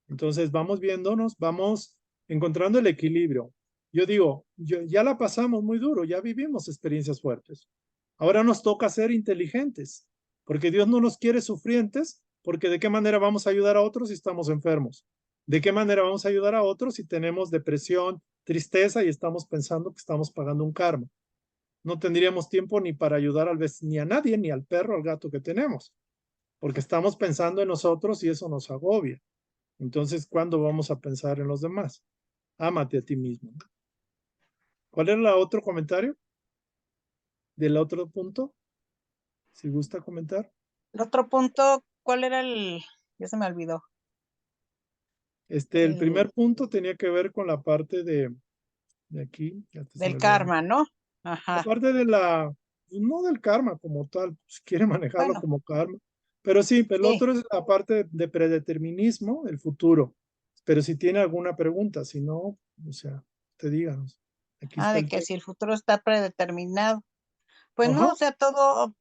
Entonces vamos viéndonos, vamos encontrando el equilibrio. Yo digo, ya la pasamos muy duro, ya vivimos experiencias fuertes. Ahora nos toca ser inteligentes, porque Dios no nos quiere sufrientes, porque de qué manera vamos a ayudar a otros si estamos enfermos. ¿De qué manera vamos a ayudar a otros si tenemos depresión, tristeza y estamos pensando que estamos pagando un karma? No tendríamos tiempo ni para ayudar ni a nadie, ni al perro, al gato que tenemos, porque estamos pensando en nosotros y eso nos agobia. Entonces, ¿cuándo vamos a pensar en los demás? Ámate a ti mismo. ¿Cuál era el otro comentario del otro punto? Si gusta comentar. El otro punto, ¿cuál era ya se me olvidó. El El primer punto tenía que ver con la parte de aquí, ya se me del olvidó. karma, ¿no? La Ajá. parte no del karma como tal, si quiere manejarlo Bueno, como karma, pero sí, el sí, otro es la parte de predeterminismo, el futuro. Pero si tiene alguna pregunta, si no, o sea, te díganos. Aquí está de el que tema. si el futuro está predeterminado. Pues no, o Ajá. sea, todo,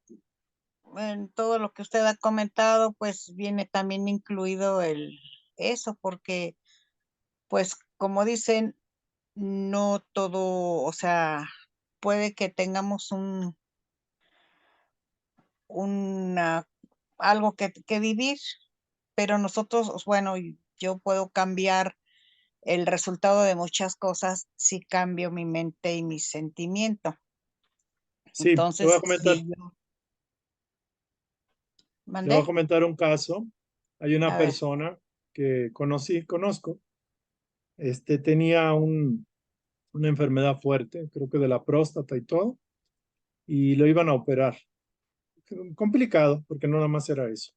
en todo lo que usted ha comentado, pues viene también incluido eso, porque, pues, como dicen, no todo, o sea, puede que tengamos una, algo que vivir, pero nosotros, bueno, yo puedo cambiar el resultado de muchas cosas si cambio mi mente y mi sentimiento. Sí, te voy a Entonces, comentar. si yo Le voy a mandé, comentar un caso. Hay una a ver, persona que conozco, tenía una enfermedad fuerte, creo que de la próstata y todo, y lo iban a operar. Complicado, porque no nada más era eso.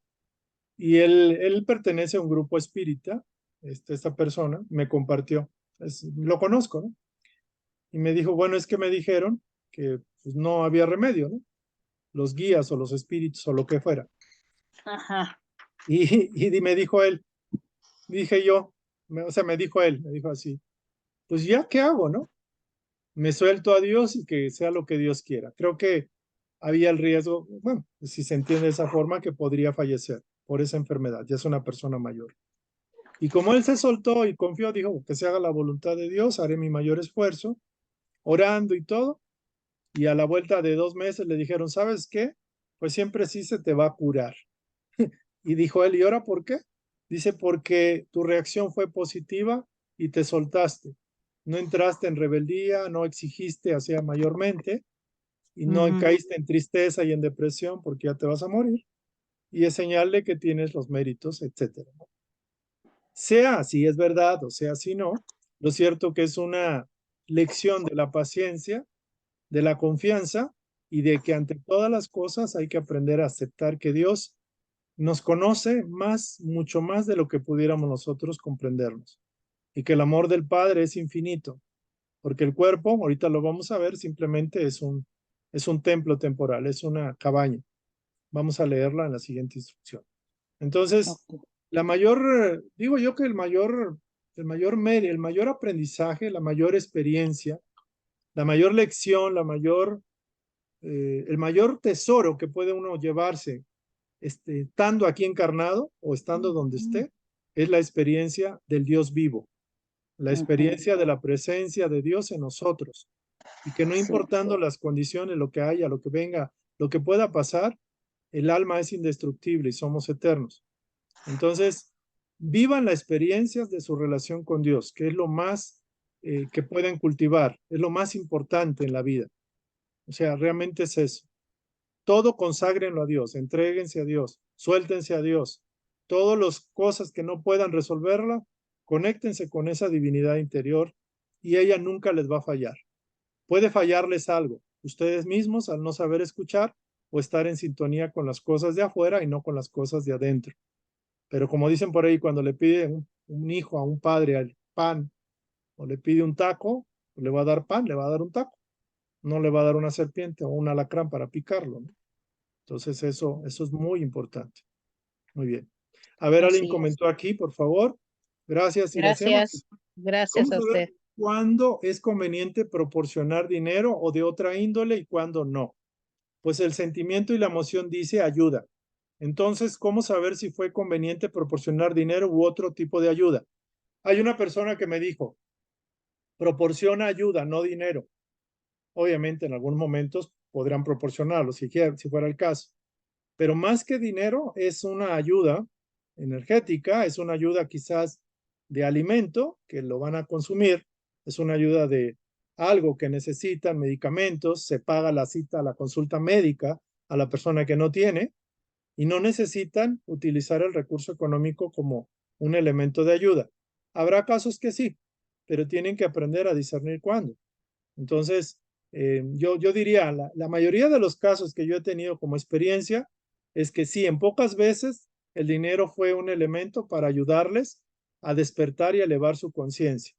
Y él pertenece a un grupo espírita, esta persona me compartió, lo conozco, ¿no? Y me dijo, bueno, es que me dijeron que pues, no había remedio, ¿no? Los guías o los espíritus o lo que fuera. ajá, Y me dijo él, dije yo, o sea, me dijo él, me dijo así, pues ya, ¿qué hago, no? Me suelto a Dios y que sea lo que Dios quiera. Creo que había el riesgo, bueno, si se entiende de esa forma, que podría fallecer por esa enfermedad, ya es una persona mayor. Y como él se soltó y confió, dijo, que se haga la voluntad de Dios, haré mi mayor esfuerzo, orando y todo, y a la vuelta de 2 meses le dijeron, ¿sabes qué? Pues siempre sí se te va a curar. Y dijo él, ¿y ahora por qué? Dice, porque tu reacción fue positiva y te soltaste. no entraste en rebeldía, no exigiste hacia mayormente y no Ujú. caíste en tristeza y en depresión porque ya te vas a morir. Y es señal de que tienes los méritos, etcétera, ¿no? Sea así es verdad o sea así no, lo cierto que es una lección de la paciencia, de la confianza y de que ante todas las cosas hay que aprender a aceptar que Dios nos conoce más, mucho más de lo que pudiéramos nosotros comprendernos y que el amor del Padre es infinito, porque el cuerpo, ahorita lo vamos a ver, simplemente es un templo temporal, es una cabaña. Vamos a leerla en la siguiente instrucción. Entonces, Ok. la mayor, digo yo que el mayor aprendizaje, la mayor experiencia, la mayor lección, el mayor tesoro que puede uno llevarse estando aquí encarnado o estando donde esté, es la experiencia del Dios vivo, la Ujú. experiencia de la presencia de Dios en nosotros. Y que no Sí. importando las condiciones, lo que haya, lo que venga, lo que pueda pasar, el alma es indestructible y somos eternos. Entonces, vivan las experiencias de su relación con Dios, que es lo más que pueden cultivar, es lo más importante en la vida. O sea, realmente es eso. Todo conságrenlo a Dios, entréguense a Dios, suéltense a Dios. Todas las cosas que no puedan resolverla, conéctense con esa divinidad interior y ella nunca les va a fallar. Puede fallarles algo, ustedes mismos al no saber escuchar o estar en sintonía con las cosas de afuera y no con las cosas de adentro. Pero como dicen por ahí, cuando le pide un hijo a un padre al pan o le pide un taco, le va a dar pan, le va a dar un taco. No le va a dar una serpiente o un alacrán para picarlo, ¿no? Entonces eso es muy importante. Muy bien. A ver, alguien Así es. comentó aquí, por favor. Gracias, Iracema. Gracias. Gracias ¿Cómo a saber usted. cuándo es conveniente proporcionar dinero o de otra índole y cuándo no? Pues el sentimiento y la emoción dice ayuda. Entonces, ¿cómo saber si fue conveniente proporcionar dinero u otro tipo de ayuda? Hay una persona que me dijo, proporciona ayuda, no dinero. Obviamente, en algunos momentos podrán proporcionarlo, si fuera el caso. Pero más que dinero, es una ayuda energética, es una ayuda quizás de alimento que lo van a consumir, es una ayuda de algo que necesitan, medicamentos, se paga la cita, la consulta médica a la persona que no tiene y no necesitan utilizar el recurso económico como un elemento de ayuda. Habrá casos que sí, pero tienen que aprender a discernir cuándo. Entonces, yo diría, la mayoría de los casos que yo he tenido como experiencia es que sí, en pocas veces el dinero fue un elemento para ayudarles a despertar y elevar su conciencia.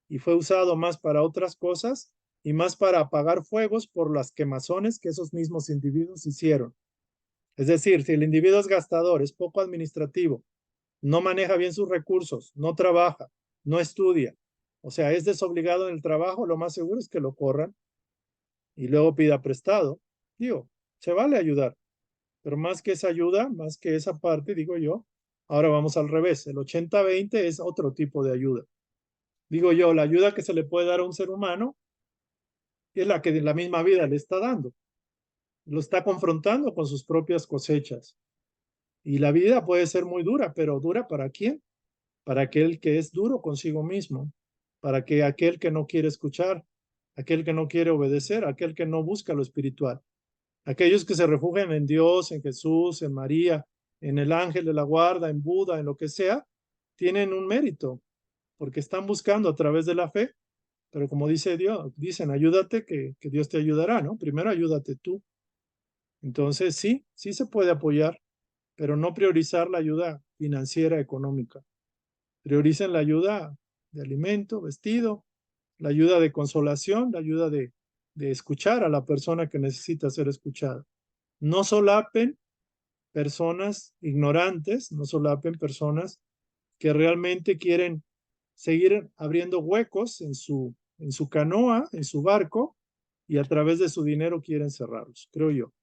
Y fue usado más para otras cosas y más para apagar fuegos por las quemazones que esos mismos individuos hicieron. Es decir, si el individuo es gastador, es poco administrativo, no maneja bien sus recursos, no trabaja, no estudia, o sea, es desobligado en el trabajo, lo más seguro es que lo corran y luego pida prestado. Digo, se vale ayudar, pero más que esa ayuda, más que esa parte, digo yo, ahora vamos al revés, el 80-20 es otro tipo de ayuda. Digo yo, la ayuda que se le puede dar a un ser humano es la que la misma vida le está dando, lo está confrontando con sus propias cosechas. Y la vida puede ser muy dura, pero ¿dura para quién? Para aquel que es duro consigo mismo, para que aquel que no quiere escuchar, aquel que no quiere obedecer, aquel que no busca lo espiritual. Aquellos que se refugian en Dios, en Jesús, en María, en el ángel de la guarda, en Buda, en lo que sea, tienen un mérito, porque están buscando a través de la fe, pero como dice Dios, dicen, ayúdate que Dios te ayudará, ¿no? Primero ayúdate tú. Entonces, sí, sí se puede apoyar, pero no priorizar la ayuda financiera, económica. Prioricen la ayuda de alimento, vestido, la ayuda de consolación, la ayuda de escuchar a la persona que necesita ser escuchada. No solapen personas ignorantes, no solapen personas que realmente quieren seguir abriendo huecos en su canoa, en su barco, y a través de su dinero quieren cerrarlos, creo yo.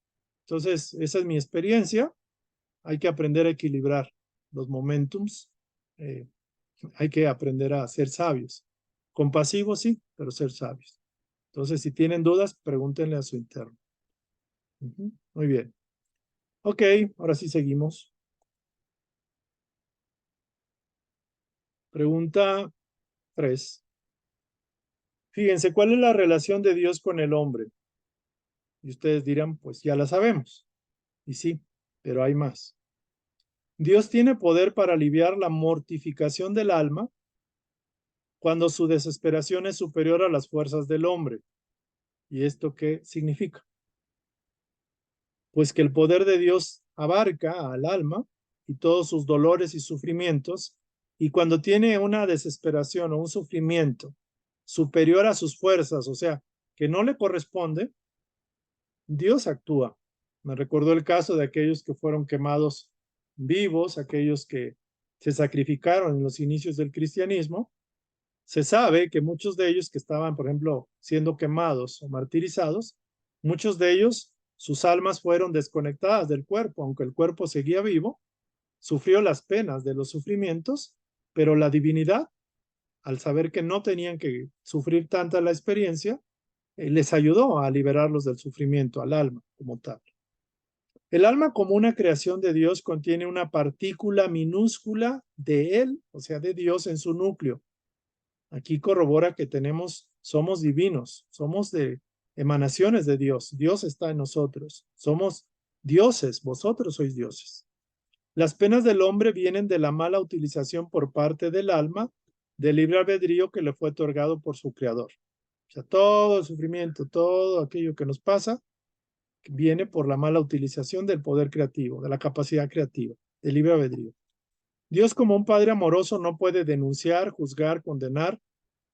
Entonces, esa es mi experiencia. Hay que aprender a equilibrar los momentums. Eh, hay que aprender a ser sabios. Compasivos, sí, pero ser sabios. Entonces, si tienen dudas, pregúntenle a su interno. Muy bien. Ok, ahora sí seguimos. Pregunta 3. Fíjense, ¿cuál es la relación de Dios con el hombre? Y ustedes dirán, pues ya la sabemos. Y sí, pero hay más. Dios tiene poder para aliviar la mortificación del alma cuando su desesperación es superior a las fuerzas del hombre. ¿Y esto qué significa? Pues que el poder de Dios abarca al alma y todos sus dolores y sufrimientos, y cuando tiene una desesperación o un sufrimiento superior a sus fuerzas, o sea, que no le corresponde, Dios actúa. Me recordó el caso de aquellos que fueron quemados vivos, aquellos que se sacrificaron en los inicios del cristianismo. Se sabe que muchos de ellos que estaban, por ejemplo, siendo quemados o martirizados, muchos de ellos, sus almas fueron desconectadas del cuerpo, aunque el cuerpo seguía vivo, sufrió las penas de los sufrimientos, pero la divinidad, al saber que no tenían que sufrir tanta la experiencia, les ayudó a liberarlos del sufrimiento, al alma como tal. El alma como una creación de Dios contiene una partícula minúscula de Él, o sea, de Dios en su núcleo. Aquí corrobora que somos divinos, somos de emanaciones de Dios. Dios está en nosotros. Somos dioses, vosotros sois dioses. Las penas del hombre vienen de la mala utilización por parte del alma del libre albedrío que le fue otorgado por su creador. O sea, todo el sufrimiento, todo aquello que nos pasa, viene por la mala utilización del poder creativo, de la capacidad creativa, del libre albedrío. Dios, como un padre amoroso, no puede denunciar, juzgar, condenar,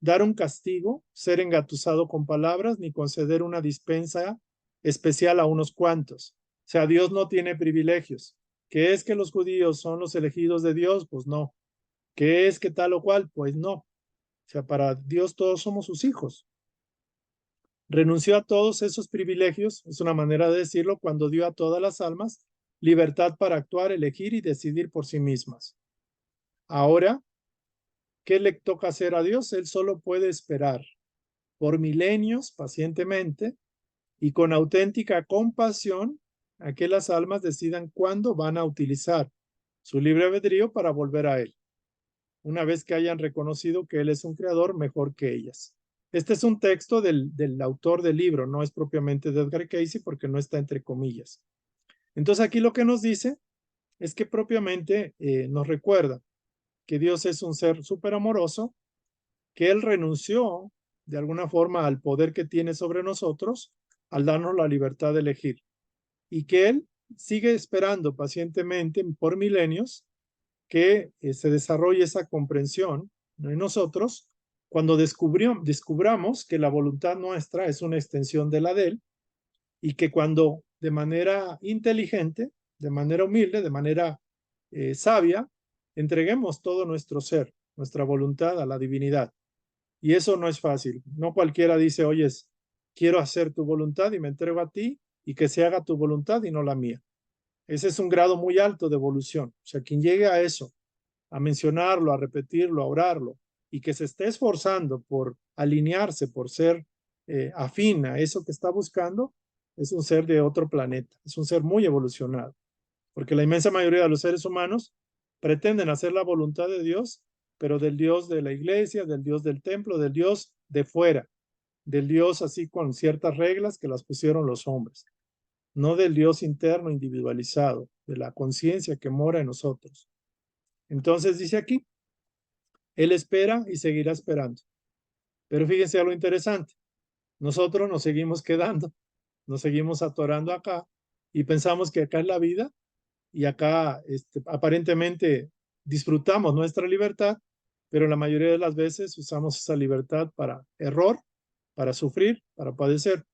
dar un castigo, ser engatusado con palabras, ni conceder una dispensa especial a unos cuantos. O sea, Dios no tiene privilegios. ¿Qué es que los judíos son los elegidos de Dios? Pues no. ¿Qué es que tal o cual? Pues no. O sea, para Dios todos somos sus hijos. Renunció a todos esos privilegios, es una manera de decirlo, cuando dio a todas las almas libertad para actuar, elegir y decidir por sí mismas. Ahora, ¿qué le toca hacer a Dios? Él solo puede esperar por milenios pacientemente y con auténtica compasión a que las almas decidan cuándo van a utilizar su libre albedrío para volver a Él, una vez que hayan reconocido que Él es un creador mejor que ellas. Este es un texto del autor del libro, no es propiamente de Edgar Cayce porque no está entre comillas. Entonces aquí lo que nos dice es que propiamente nos recuerda que Dios es un ser súper amoroso, que Él renunció de alguna forma al poder que tiene sobre nosotros al darnos la libertad de elegir y que Él sigue esperando pacientemente por milenios que se desarrolle esa comprensión en nosotros cuando descubramos que la voluntad nuestra es una extensión de la de Él y que cuando de manera inteligente, de manera humilde, de manera sabia, entreguemos todo nuestro ser, nuestra voluntad a la divinidad. Y eso no es fácil. No cualquiera dice, oye, quiero hacer tu voluntad y me entrego a ti y que se haga tu voluntad y no la mía. Ese es un grado muy alto de evolución. O sea, quien llegue a eso, a mencionarlo, a repetirlo, a orarlo, y que se esté esforzando por alinearse, por ser afín a eso que está buscando, es un ser de otro planeta, es un ser muy evolucionado, porque la inmensa mayoría de los seres humanos pretenden hacer la voluntad de Dios, pero del Dios de la iglesia, del Dios del templo, del Dios de fuera, del Dios así con ciertas reglas que las pusieron los hombres, no del Dios interno individualizado, de la conciencia que mora en nosotros. Entonces dice aquí, Él espera y seguirá esperando. Pero fíjense a lo interesante, nosotros nos seguimos quedando, nos seguimos atorando acá y pensamos que acá es la vida y acá aparentemente disfrutamos nuestra libertad, pero la mayoría de las veces usamos esa libertad para error, para sufrir, para padecer.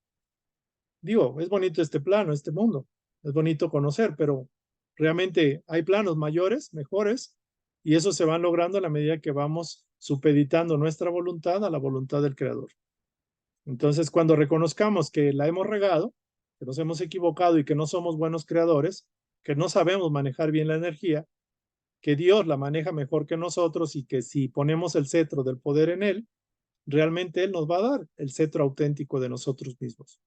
Digo, es bonito este plano, este mundo, es bonito conocer, pero realmente hay planos mayores, mejores, y eso se van logrando a la medida que vamos supeditando nuestra voluntad a la voluntad del Creador. Entonces, cuando reconozcamos que la hemos regado, que nos hemos equivocado y que no somos buenos creadores, que no sabemos manejar bien la energía, que Dios la maneja mejor que nosotros y que si ponemos el cetro del poder en Él, realmente Él nos va a dar el cetro auténtico de nosotros mismos.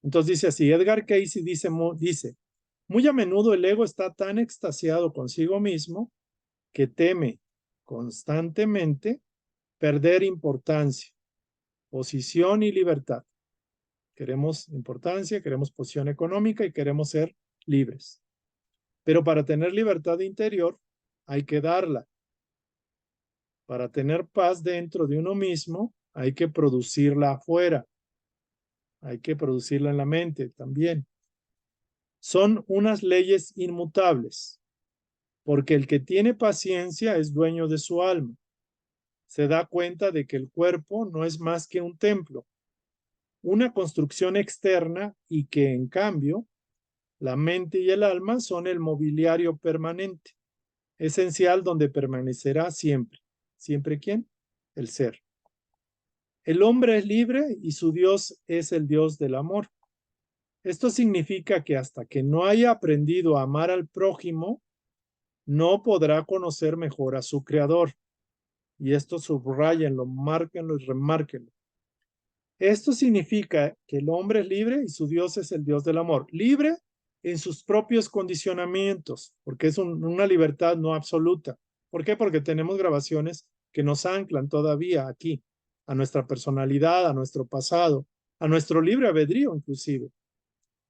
Entonces dice así, Edgar Cayce dice, muy a menudo el ego está tan extasiado consigo mismo que teme constantemente perder importancia posición y libertad. Queremos importancia, queremos posición económica y queremos ser libres. Pero para tener libertad interior hay que darla. Para tener paz dentro de uno mismo hay que producirla afuera. Hay que producirla en la mente también. Son unas leyes inmutables, porque el que tiene paciencia es dueño de su alma. Se da cuenta de que el cuerpo no es más que un templo, una construcción externa y que, en cambio, la mente y el alma son el mobiliario permanente, esencial donde permanecerá siempre. ¿Siempre quién? El ser. El hombre es libre y su Dios es el Dios del amor. Esto significa que hasta que no haya aprendido a amar al prójimo, no podrá conocer mejor a su creador. Y esto subrayenlo, márquenlo y remárquenlo. Esto significa que el hombre es libre y su Dios es el Dios del amor. Libre en sus propios condicionamientos, porque es una libertad no absoluta. ¿Por qué? Porque tenemos grabaciones que nos anclan todavía aquí, a nuestra personalidad, a nuestro pasado, a nuestro libre albedrío inclusive.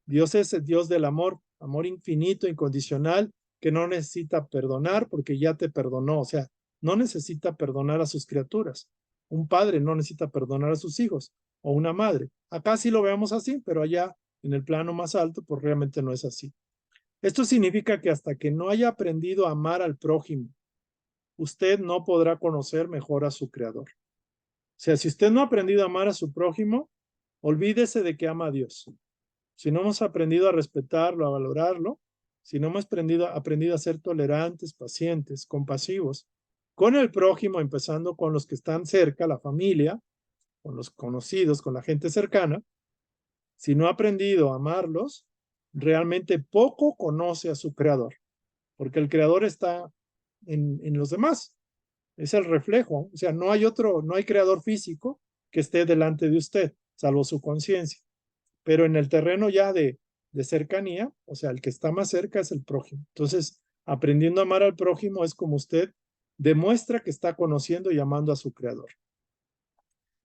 Dios es el Dios del amor, amor infinito, incondicional, que no necesita perdonar porque ya te perdonó. O sea, no necesita perdonar a sus criaturas. Un padre no necesita perdonar a sus hijos o una madre. Acá sí lo vemos así, pero allá en el plano más alto, pues realmente no es así. Esto significa que hasta que no haya aprendido a amar al prójimo, usted no podrá conocer mejor a su creador. O sea, si usted no ha aprendido a amar a su prójimo, olvídese de que ama a Dios. Si no hemos aprendido a respetarlo, a valorarlo, si no hemos aprendido a ser tolerantes, pacientes, compasivos con el prójimo, empezando con los que están cerca, la familia, con los conocidos, con la gente cercana, si no ha aprendido a amarlos, realmente poco conoce a su creador, porque el creador está en los demás, es el reflejo, o sea, no hay otro, no hay creador físico que esté delante de usted, salvo su conciencia. Pero en el terreno ya de cercanía, o sea, el que está más cerca es el prójimo. Entonces, aprendiendo a amar al prójimo es como usted demuestra que está conociendo y amando a su creador.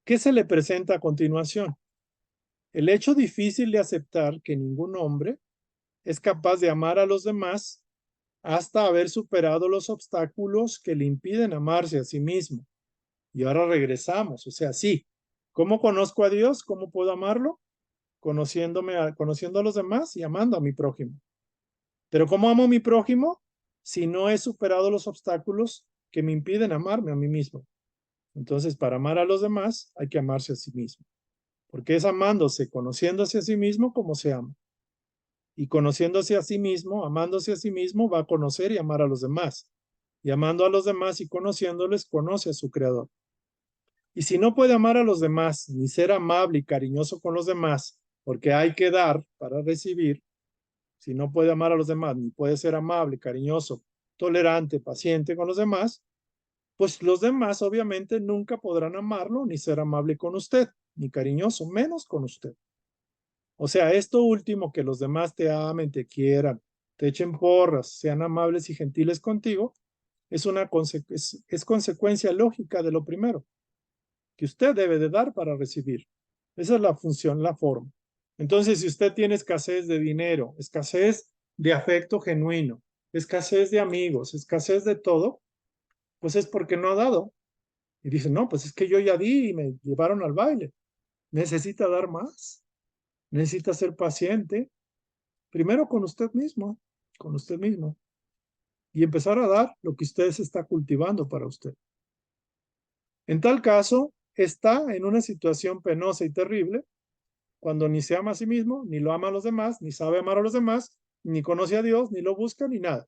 ¿Qué se le presenta a continuación? El hecho difícil de aceptar que ningún hombre es capaz de amar a los demás hasta haber superado los obstáculos que le impiden amarse a sí mismo. Y ahora regresamos, o sea, sí, ¿cómo conozco a Dios? ¿Cómo puedo amarlo? Conociendo a los demás y amando a mi prójimo. Pero ¿cómo amo a mi prójimo si no he superado los obstáculos que me impiden amarme a mí mismo? Entonces, para amar a los demás hay que amarse a sí mismo, porque es amándose, conociéndose a sí mismo como se ama. Y conociéndose a sí mismo, amándose a sí mismo, va a conocer y amar a los demás. Y amando a los demás y conociéndoles, conoce a su creador. Y si no puede amar a los demás, ni ser amable y cariñoso con los demás, porque hay que dar para recibir, si no puede amar a los demás, ni puede ser amable, cariñoso, tolerante, paciente con los demás, pues los demás obviamente nunca podrán amarlo, ni ser amable con usted, ni cariñoso, menos con usted. O sea, esto último, que los demás te amen, te quieran, te echen porras, sean amables y gentiles contigo, es consecuencia lógica de lo primero, que usted debe de dar para recibir. Esa es la función, la forma. Entonces, si usted tiene escasez de dinero, escasez de afecto genuino, escasez de amigos, escasez de todo, pues es porque no ha dado. Y dice, no, pues es que yo ya di y me llevaron al baile. Necesita dar más, necesita ser paciente, primero con usted mismo, y empezar a dar lo que usted se está cultivando para usted. En tal caso, está en una situación penosa y terrible cuando ni se ama a sí mismo, ni lo ama a los demás, ni sabe amar a los demás, ni conoce a Dios, ni lo busca, ni nada.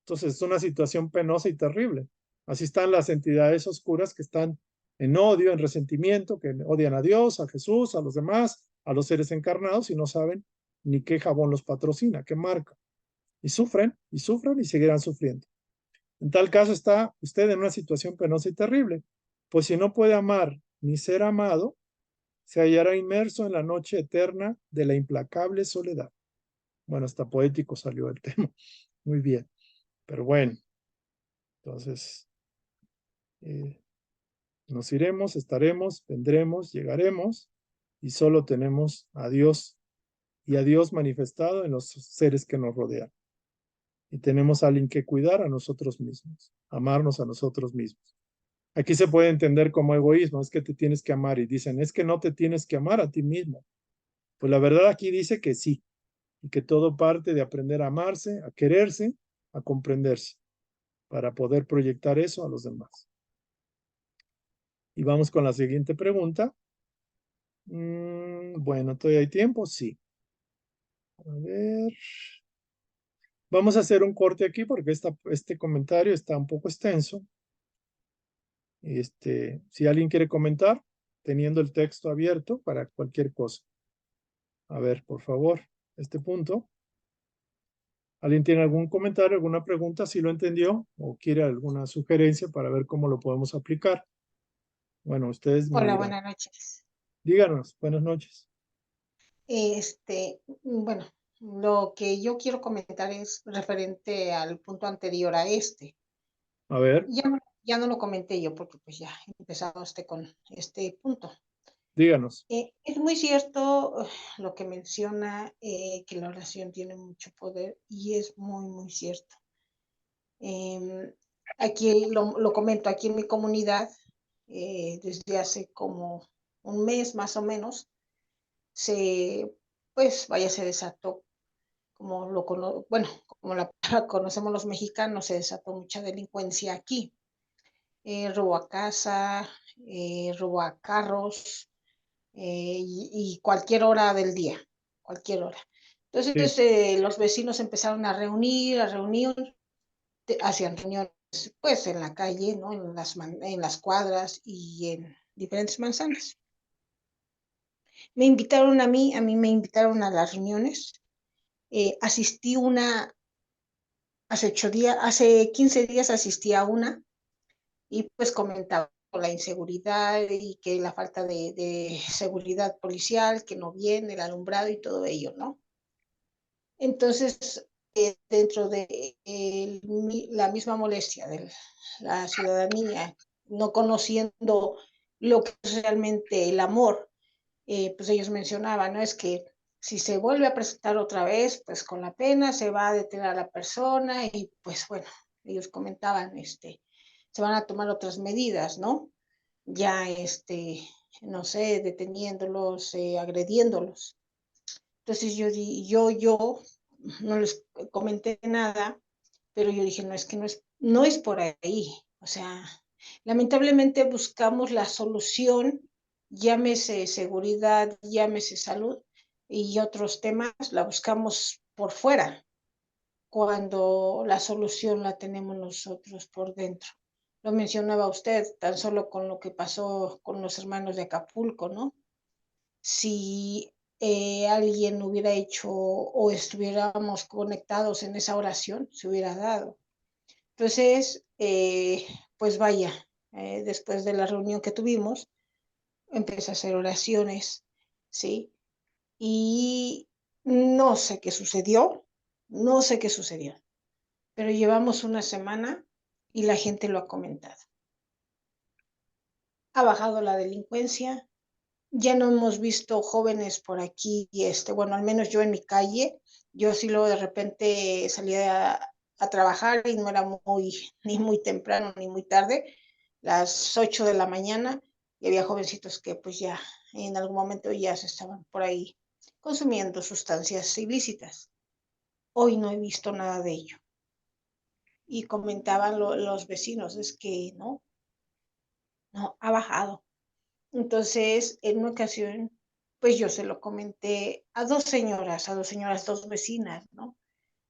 Entonces es una situación penosa y terrible. Así están las entidades oscuras que están en odio, en resentimiento, que odian a Dios, a Jesús, a los demás, a los seres encarnados y no saben ni qué jabón los patrocina, qué marca. Y sufren, y seguirán sufriendo. En tal caso está usted en una situación penosa y terrible, pues si no puede amar ni ser amado, se hallará inmerso en la noche eterna de la implacable soledad. Bueno, hasta poético salió el tema. Muy bien. Pero bueno, entonces, Nos iremos, estaremos, vendremos, llegaremos, y solo tenemos a Dios y a Dios manifestado en los seres que nos rodean. Y tenemos a alguien que cuidar a nosotros mismos, amarnos a nosotros mismos. Aquí se puede entender como egoísmo, es que te tienes que amar y dicen, es que no te tienes que amar a ti mismo. Pues la verdad aquí dice que sí, y que todo parte de aprender a amarse, a quererse, a comprenderse, para poder proyectar eso a los demás. Y vamos con la siguiente pregunta. Bueno, ¿todavía hay tiempo? Sí. A ver. Vamos a hacer un corte aquí porque este comentario está un poco extenso. Si alguien quiere comentar, teniendo el texto abierto para cualquier cosa. A ver, por favor, este punto. ¿Alguien tiene algún comentario, alguna pregunta, si lo entendió o quiere alguna sugerencia para ver cómo lo podemos aplicar? Bueno, ustedes me Hola, dirán. buenas noches. Díganos, buenas noches. Bueno, lo que yo quiero comentar es referente al punto anterior a este. A ver, Ya no lo comenté yo porque pues ya empezaba usted con este punto. díganos. Es muy cierto lo que menciona, que la oración tiene mucho poder y es muy, muy cierto. Aquí lo comento, aquí en mi comunidad, desde hace como un mes más o menos, se desató, bueno, como la conocemos los mexicanos, se desató mucha delincuencia aquí. Robo a casa, robo a carros, y cualquier hora del día, cualquier hora. Sí, Entonces, los vecinos empezaron a reunir, hacían reuniones, pues, en la calle, ¿no? En las cuadras y en diferentes manzanas. Me invitaron a mí me invitaron a las reuniones. Asistí hace 15 días asistí a una y pues comentaba la inseguridad y que la falta de seguridad policial, que no viene, el alumbrado y todo ello, ¿no? Entonces, dentro de la misma molestia de la ciudadanía, no conociendo lo que es realmente el amor, pues ellos mencionaban, ¿no? Es que si se vuelve a presentar otra vez, pues con la pena se va a detener a la persona y pues bueno, ellos comentaban, se van a tomar otras medidas, ¿no? Ya, no sé, deteniéndolos, agrediéndolos. Entonces yo no les comenté nada, pero yo dije, no, es que no es por ahí. O sea, lamentablemente buscamos la solución, llámese seguridad, llámese salud y otros temas, la buscamos por fuera, cuando la solución la tenemos nosotros por dentro. Lo mencionaba usted, tan solo con lo que pasó con los hermanos de Acapulco, ¿no? Si alguien hubiera hecho o estuviéramos conectados en esa oración, se hubiera dado. Entonces, pues vaya, después de la reunión que tuvimos, empecé a hacer oraciones, ¿sí? Y no sé qué sucedió, no sé qué sucedió, pero llevamos una semana y la gente lo ha comentado. Ha bajado la delincuencia, ya no hemos visto jóvenes por aquí, bueno, al menos yo en mi calle, yo sí luego de repente salía a trabajar y no era ni muy temprano ni muy tarde, las 8 de la mañana, y había jovencitos que pues ya en algún momento ya se estaban por ahí consumiendo sustancias ilícitas. Hoy no he visto nada de ello. Y comentaban los vecinos, es que no, ha bajado. Entonces, en una ocasión, pues yo se lo comenté a dos señoras, dos vecinas, ¿no?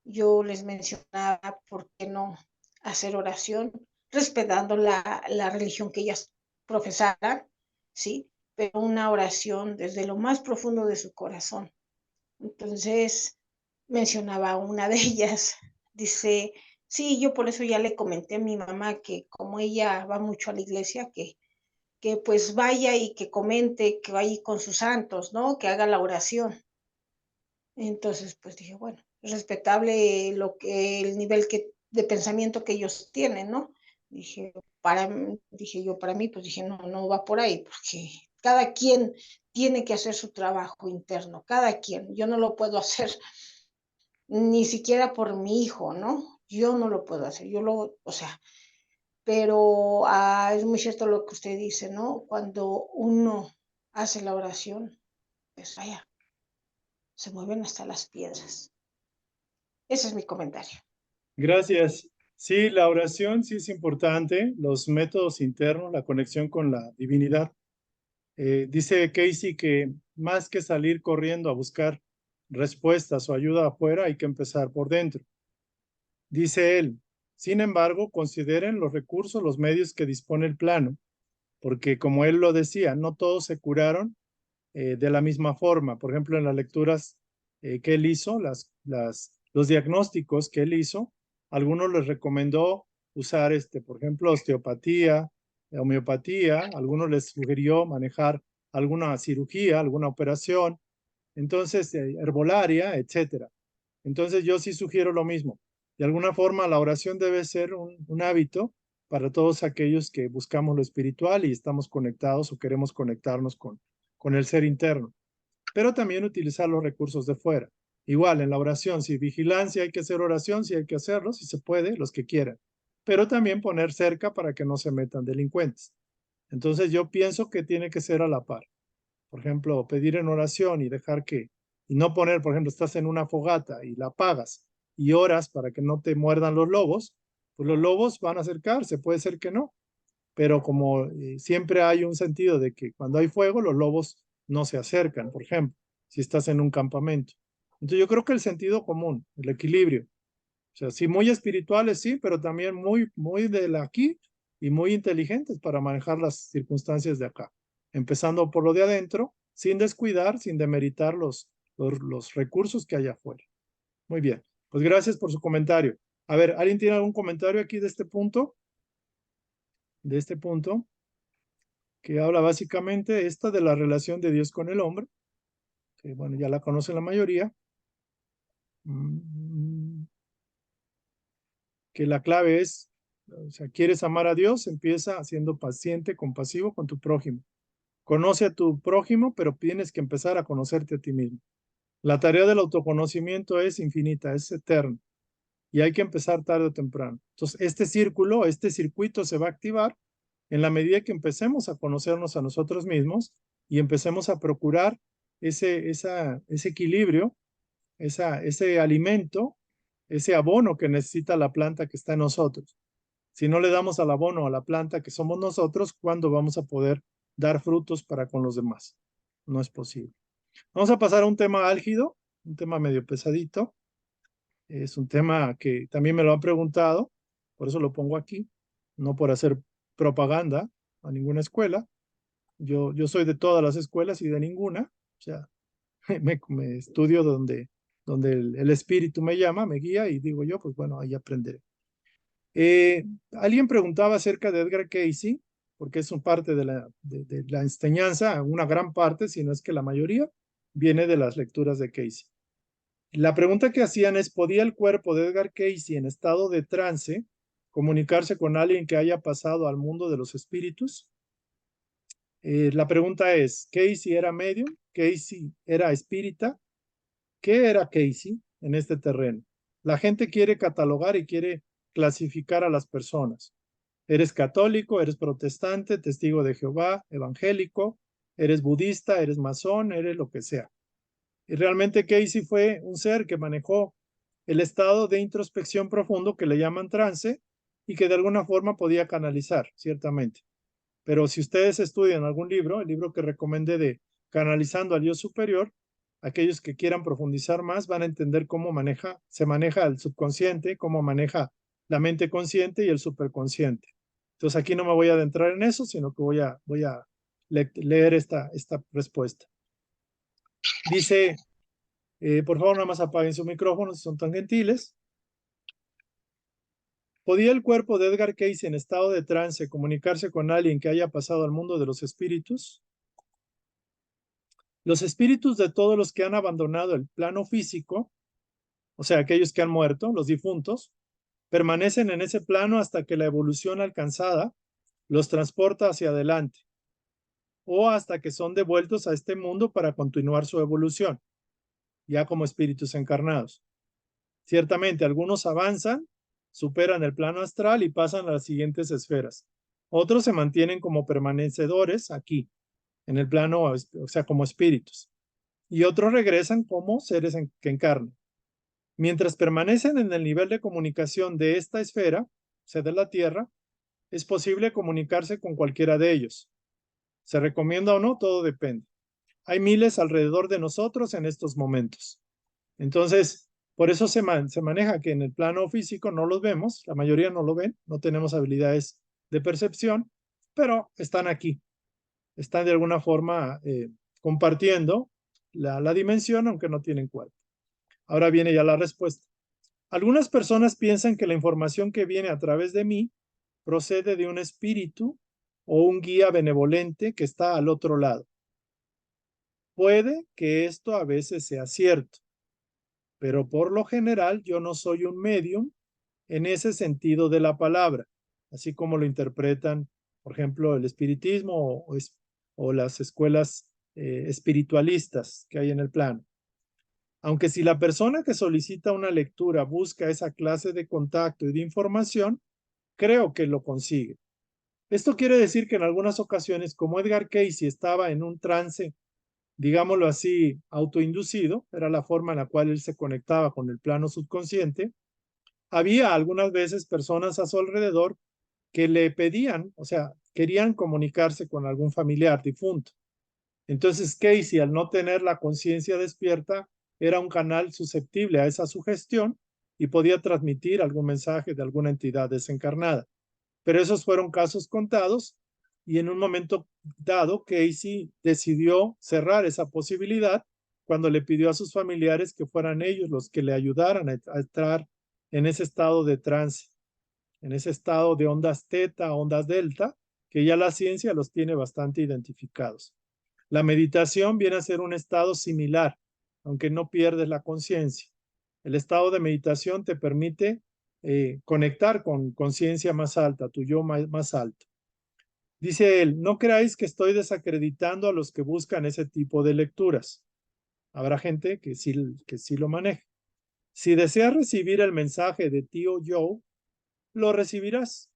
Yo les mencionaba por qué no hacer oración, respetando la religión que ellas profesaran, ¿sí? Pero una oración desde lo más profundo de su corazón. Entonces, mencionaba a una de ellas, dice, sí, yo por eso ya le comenté a mi mamá que como ella va mucho a la iglesia, que pues vaya y que comente, que vaya con sus santos, ¿no? Que haga la oración. Entonces, pues dije, bueno, respetable el nivel de pensamiento que ellos tienen, ¿no? Dije yo, para mí, pues dije, no, no va por ahí, porque cada quien tiene que hacer su trabajo interno, cada quien. Yo no lo puedo hacer ni siquiera por mi hijo, ¿no? Yo no lo puedo hacer, o sea, pero es muy cierto lo que usted dice, ¿no? Cuando uno hace la oración, pues vaya, se mueven hasta las piedras. Ese es mi comentario. Gracias. Sí, la oración sí es importante, los métodos internos, la conexión con la divinidad. Dice Casey que más que salir corriendo a buscar respuestas o ayuda afuera, hay que empezar por dentro. Dice él, sin embargo, consideren los recursos, los medios que dispone el plano, porque como él lo decía, no todos se curaron de la misma forma. Por ejemplo, en las lecturas que él hizo, los diagnósticos que él hizo, algunos les recomendó usar, por ejemplo, osteopatía, homeopatía, algunos les sugirió manejar alguna cirugía, alguna operación, entonces herbolaria, etcétera. Entonces yo sí sugiero lo mismo. De alguna forma la oración debe ser un hábito para todos aquellos que buscamos lo espiritual y estamos conectados o queremos conectarnos con el ser interno. Pero también utilizar los recursos de fuera. Igual en la oración, si vigilancia hay que hacer oración, si hay que hacerlo, si se puede, los que quieran. Pero también poner cerca para que no se metan delincuentes. Entonces yo pienso que tiene que ser a la par. Por ejemplo, pedir en oración y dejar y no poner, por ejemplo, estás en una fogata y la apagas y oras para que no te muerdan los lobos, pues los lobos van a acercarse, puede ser que no, pero como siempre hay un sentido de que cuando hay fuego, los lobos no se acercan, por ejemplo, si estás en un campamento. Entonces yo creo que el sentido común, el equilibrio, o sea, sí muy espirituales, sí, pero también muy del aquí y muy inteligentes para manejar las circunstancias de acá. Empezando por lo de adentro, sin descuidar, sin demeritar los recursos que hay afuera. Muy bien, pues gracias por su comentario. A ver, ¿alguien tiene algún comentario aquí de este punto? De este punto, que habla básicamente esta de la relación de Dios con el hombre, que bueno, ya la conoce la mayoría. Que la clave es, o sea, quieres amar a Dios, empieza siendo paciente, compasivo con tu prójimo. Conoce a tu prójimo, pero tienes que empezar a conocerte a ti mismo. La tarea del autoconocimiento es infinita, es eterna, y hay que empezar tarde o temprano. Entonces, este círculo, este circuito se va a activar en la medida que empecemos a conocernos a nosotros mismos y empecemos a procurar ese equilibrio, ese alimento, ese abono que necesita la planta que está en nosotros. Si no le damos al abono a la planta que somos nosotros, ¿cuándo vamos a poder dar frutos para con los demás? No es posible. Vamos a pasar a un tema álgido, un tema medio pesadito. Es un tema que también me lo han preguntado, por eso lo pongo aquí, no por hacer propaganda a ninguna escuela. Yo soy de todas las escuelas y de ninguna. O sea, me estudio donde el espíritu me llama, me guía y digo yo, pues bueno, ahí aprenderé. Alguien preguntaba acerca de Edgar Cayce, porque es un parte de la enseñanza, una gran parte, si no es que la mayoría, viene de las lecturas de Cayce. La pregunta que hacían es, ¿podía el cuerpo de Edgar Cayce en estado de trance comunicarse con alguien que haya pasado al mundo de los espíritus? La pregunta es, ¿Cayce era medium? ¿Cayce era espírita? ¿Qué era Cayce en este terreno? La gente quiere catalogar y quiere clasificar a las personas. Eres católico, eres protestante, testigo de Jehová, evangélico, eres budista, eres masón, eres lo que sea. Y realmente Cayce fue un ser que manejó el estado de introspección profundo que le llaman trance y que de alguna forma podía canalizar, ciertamente. Pero si ustedes estudian algún libro, el libro que recomendé de Canalizando al Yo Superior, aquellos que quieran profundizar más van a entender cómo se maneja el subconsciente, cómo maneja la mente consciente y el superconsciente. Entonces aquí no me voy a adentrar en eso, sino que voy a leer esta respuesta. Dice, por favor, nada más apaguen su micrófono si son tan gentiles. ¿Podía el cuerpo de Edgar Cayce en estado de trance comunicarse con alguien que haya pasado al mundo de los espíritus? Los espíritus de todos los que han abandonado el plano físico, o sea, aquellos que han muerto, los difuntos, permanecen en ese plano hasta que la evolución alcanzada los transporta hacia adelante o hasta que son devueltos a este mundo para continuar su evolución, ya como espíritus encarnados. Ciertamente, algunos avanzan, superan el plano astral y pasan a las siguientes esferas. Otros se mantienen como permanecedores aquí, en el plano, o sea, como espíritus. Y otros regresan como seres que encarnan. Mientras permanecen en el nivel de comunicación de esta esfera, o sea, de la Tierra, es posible comunicarse con cualquiera de ellos. ¿Se recomienda o no? Todo depende. Hay miles alrededor de nosotros en estos momentos. Entonces, por eso se maneja que en el plano físico no los vemos, la mayoría no lo ven, no tenemos habilidades de percepción, pero están aquí, están de alguna forma compartiendo la dimensión, aunque no tienen cuerpo. Ahora viene ya la respuesta. Algunas personas piensan que la información que viene a través de mí procede de un espíritu o un guía benevolente que está al otro lado. Puede que esto a veces sea cierto, pero por lo general yo no soy un medium en ese sentido de la palabra, así como lo interpretan, por ejemplo, el espiritismo o las escuelas espiritualistas que hay en el plano. Aunque si la persona que solicita una lectura busca esa clase de contacto y de información, creo que lo consigue. Esto quiere decir que en algunas ocasiones, como Edgar Cayce estaba en un trance, digámoslo así, autoinducido, era la forma en la cual él se conectaba con el plano subconsciente, había algunas veces personas a su alrededor que le pedían, o sea, querían comunicarse con algún familiar difunto. Entonces Cayce, al no tener la conciencia despierta, era un canal susceptible a esa sugestión y podía transmitir algún mensaje de alguna entidad desencarnada. Pero esos fueron casos contados y en un momento dado Cayce decidió cerrar esa posibilidad cuando le pidió a sus familiares que fueran ellos los que le ayudaran a entrar en ese estado de trance, en ese estado de ondas teta, ondas delta, que ya la ciencia los tiene bastante identificados. La meditación viene a ser un estado similar, aunque no pierdes la conciencia. El estado de meditación te permite conectar con conciencia más alta, tu yo más alto. Dice él, no creáis que estoy desacreditando a los que buscan ese tipo de lecturas. Habrá gente que sí lo maneja. Si deseas recibir el mensaje de tío Joe, lo recibirás.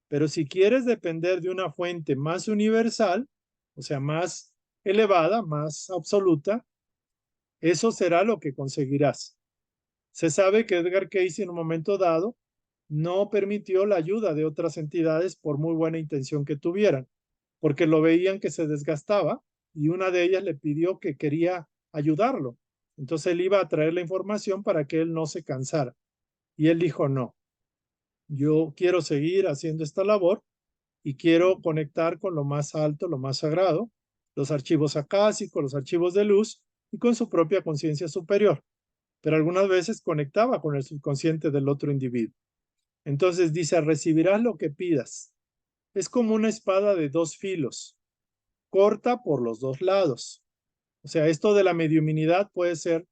Pero si quieres depender de una fuente más universal, o sea, más elevada, más absoluta, eso será lo que conseguirás. Se sabe que Edgar Cayce en un momento dado no permitió la ayuda de otras entidades por muy buena intención que tuvieran, porque lo veían que se desgastaba y una de ellas le pidió que quería ayudarlo. Entonces él iba a traer la información para que él no se cansara. Y él dijo, no, yo quiero seguir haciendo esta labor y quiero conectar con lo más alto, lo más sagrado, los archivos acásicos, los archivos de luz y con su propia conciencia superior. Pero algunas veces conectaba con el subconsciente del otro individuo. Entonces dice, recibirás lo que pidas. Es como una espada de dos filos, corta por los dos lados. O sea, esto de la mediuminidad puede ser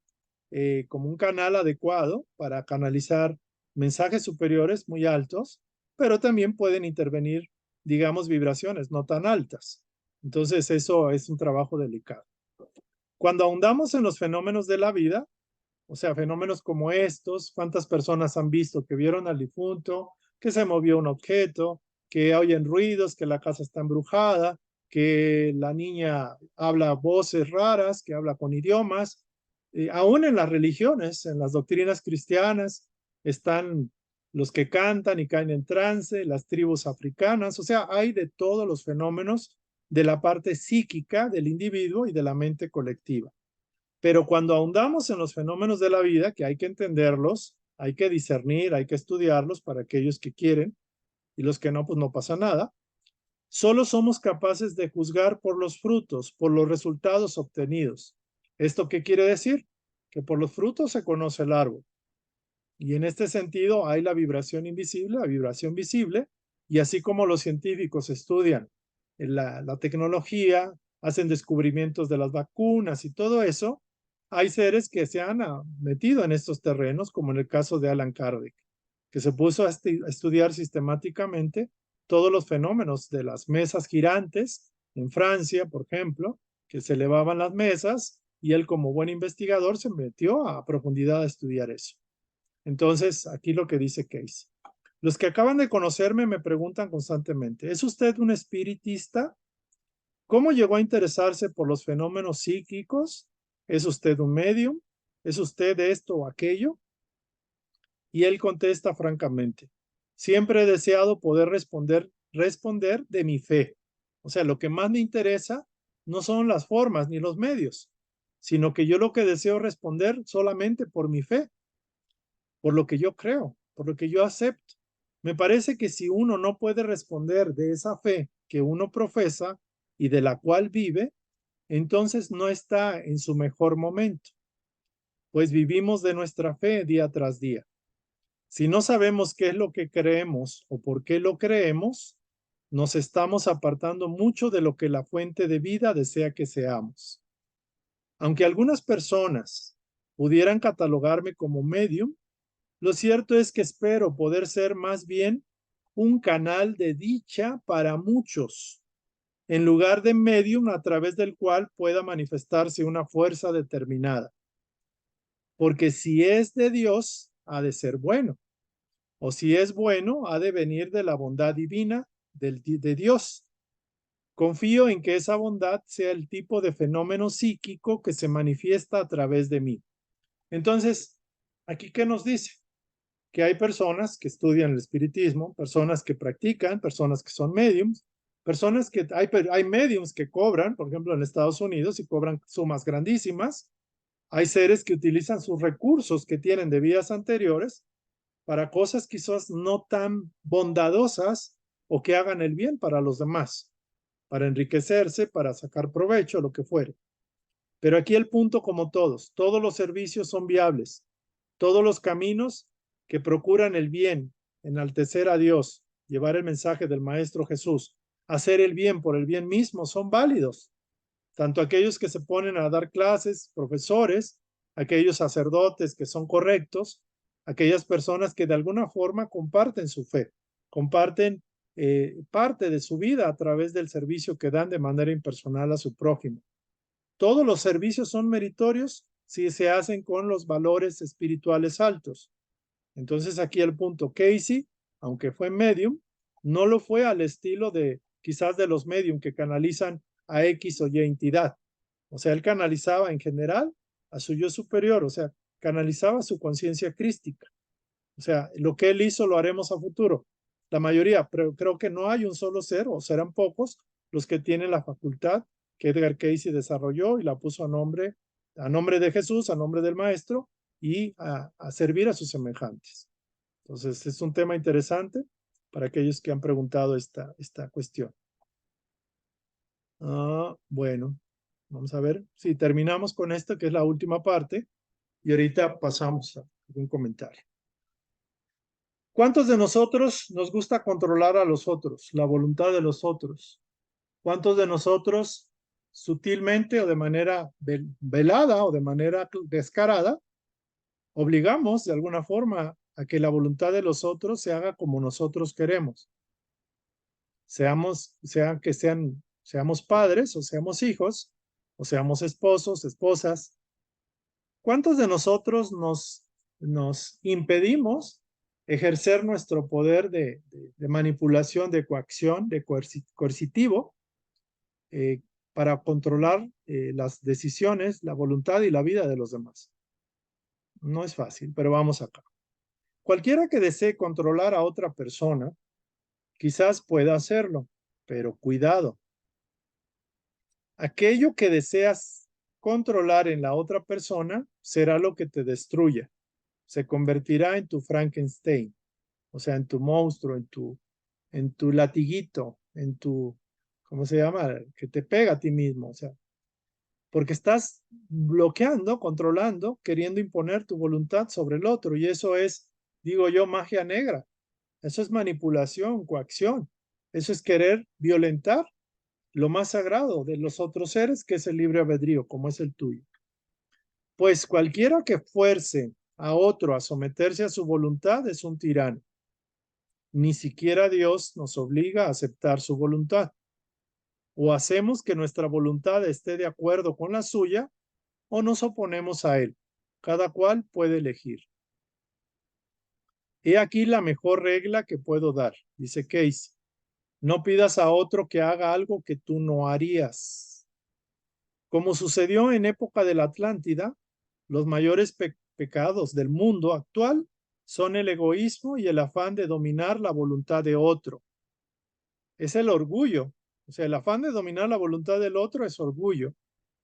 como un canal adecuado para canalizar mensajes superiores muy altos, pero también pueden intervenir, digamos, vibraciones no tan altas. Entonces, eso es un trabajo delicado. Cuando ahondamos en los fenómenos de la vida, o sea, fenómenos como estos, ¿cuántas personas han visto que vieron al difunto, que se movió un objeto, que oyen ruidos, que la casa está embrujada, que la niña habla voces raras, que habla con idiomas? Aún en las religiones, en las doctrinas cristianas, están los que cantan y caen en trance, las tribus africanas, o sea, hay de todos los fenómenos de la parte psíquica del individuo y de la mente colectiva. Pero cuando ahondamos en los fenómenos de la vida, que hay que entenderlos, hay que discernir, hay que estudiarlos para aquellos que quieren y los que no, pues no pasa nada. Solo somos capaces de juzgar por los frutos, por los resultados obtenidos. ¿Esto qué quiere decir? Que por los frutos se conoce el árbol. Y en este sentido hay la vibración invisible, la vibración visible, y así como los científicos estudian la tecnología, hacen descubrimientos de las vacunas y todo eso, hay seres que se han metido en estos terrenos, como en el caso de Alan Kardec, que se puso a estudiar sistemáticamente todos los fenómenos de las mesas girantes en Francia, por ejemplo, que se elevaban las mesas y él como buen investigador se metió a profundidad a estudiar eso. Entonces, aquí lo que dice Cayce. Los que acaban de conocerme me preguntan constantemente, ¿es usted un espiritista? ¿Cómo llegó a interesarse por los fenómenos psíquicos? ¿Es usted un medium? ¿Es usted esto o aquello? Y él contesta francamente, siempre he deseado poder responder de mi fe. O sea, lo que más me interesa no son las formas ni los medios, sino que yo lo que deseo responder solamente por mi fe, por lo que yo creo, por lo que yo acepto. Me parece que si uno no puede responder de esa fe que uno profesa y de la cual vive, entonces no está en su mejor momento, pues vivimos de nuestra fe día tras día. Si no sabemos qué es lo que creemos o por qué lo creemos, nos estamos apartando mucho de lo que la fuente de vida desea que seamos. Aunque algunas personas pudieran catalogarme como medium, lo cierto es que espero poder ser más bien un canal de dicha para muchos, en lugar de medium a través del cual pueda manifestarse una fuerza determinada. Porque si es de Dios, ha de ser bueno. O si es bueno, ha de venir de la bondad divina de Dios. Confío en que esa bondad sea el tipo de fenómeno psíquico que se manifiesta a través de mí. Entonces, ¿aquí qué nos dice? Que hay personas que estudian el espiritismo, personas que practican, personas que son mediums, personas que hay mediums que cobran, por ejemplo, en Estados Unidos, y cobran sumas grandísimas. Hay seres que utilizan sus recursos que tienen de vidas anteriores para cosas quizás no tan bondadosas o que hagan el bien para los demás, para enriquecerse, para sacar provecho, lo que fuere. Pero aquí el punto, como todos los servicios son viables, todos los caminos que procuran el bien, enaltecer a Dios, llevar el mensaje del Maestro Jesús, hacer el bien por el bien mismo, son válidos. Tanto aquellos que se ponen a dar clases, profesores, aquellos sacerdotes que son correctos, aquellas personas que de alguna forma comparten su fe, comparten parte de su vida a través del servicio que dan de manera impersonal a su prójimo. Todos los servicios son meritorios si se hacen con los valores espirituales altos. Entonces aquí el punto, Cayce, aunque fue medium, no lo fue al estilo de quizás de los medium que canalizan a X o Y entidad. O sea, él canalizaba en general a su yo superior, o sea, canalizaba su conciencia crística. O sea, lo que él hizo lo haremos a futuro. La mayoría, pero creo que no hay un solo ser, o serán pocos, los que tienen la facultad que Edgar Cayce desarrolló y la puso a nombre de Jesús, a nombre del Maestro, y a servir a sus semejantes. Entonces, es un tema interesante para aquellos que han preguntado esta cuestión. Bueno, vamos a ver si terminamos con esto, que es la última parte, y ahorita pasamos a un comentario. ¿Cuántos de nosotros nos gusta controlar a los otros, la voluntad de los otros? ¿Cuántos de nosotros sutilmente o de manera velada o de manera descarada obligamos de alguna forma a que la voluntad de los otros se haga como nosotros queremos? Seamos padres o seamos hijos o seamos esposos, esposas. ¿Cuántos de nosotros nos impedimos ejercer nuestro poder de manipulación, de coacción, de coercitivo para controlar las decisiones, la voluntad y la vida de los demás? No es fácil, pero vamos acá. Cualquiera que desee controlar a otra persona, quizás pueda hacerlo, pero cuidado. Aquello que deseas controlar en la otra persona será lo que te destruya. Se convertirá en tu Frankenstein, o sea, en tu monstruo, en tu latiguito, en tu, ¿cómo se llama? Que te pega a ti mismo, o sea, porque estás bloqueando, controlando, queriendo imponer tu voluntad sobre el otro, y eso es, digo yo, magia negra. Eso es manipulación, coacción. Eso es querer violentar lo más sagrado de los otros seres, que es el libre albedrío, como es el tuyo. Pues cualquiera que fuerce a otro a someterse a su voluntad es un tirano. Ni siquiera Dios nos obliga a aceptar su voluntad. O hacemos que nuestra voluntad esté de acuerdo con la suya, o nos oponemos a él. Cada cual puede elegir. He aquí la mejor regla que puedo dar, dice Casey. No pidas a otro que haga algo que tú no harías. Como sucedió en época de la Atlántida, los mayores pecados del mundo actual son el egoísmo y el afán de dominar la voluntad de otro. Es el orgullo. O sea, el afán de dominar la voluntad del otro es orgullo,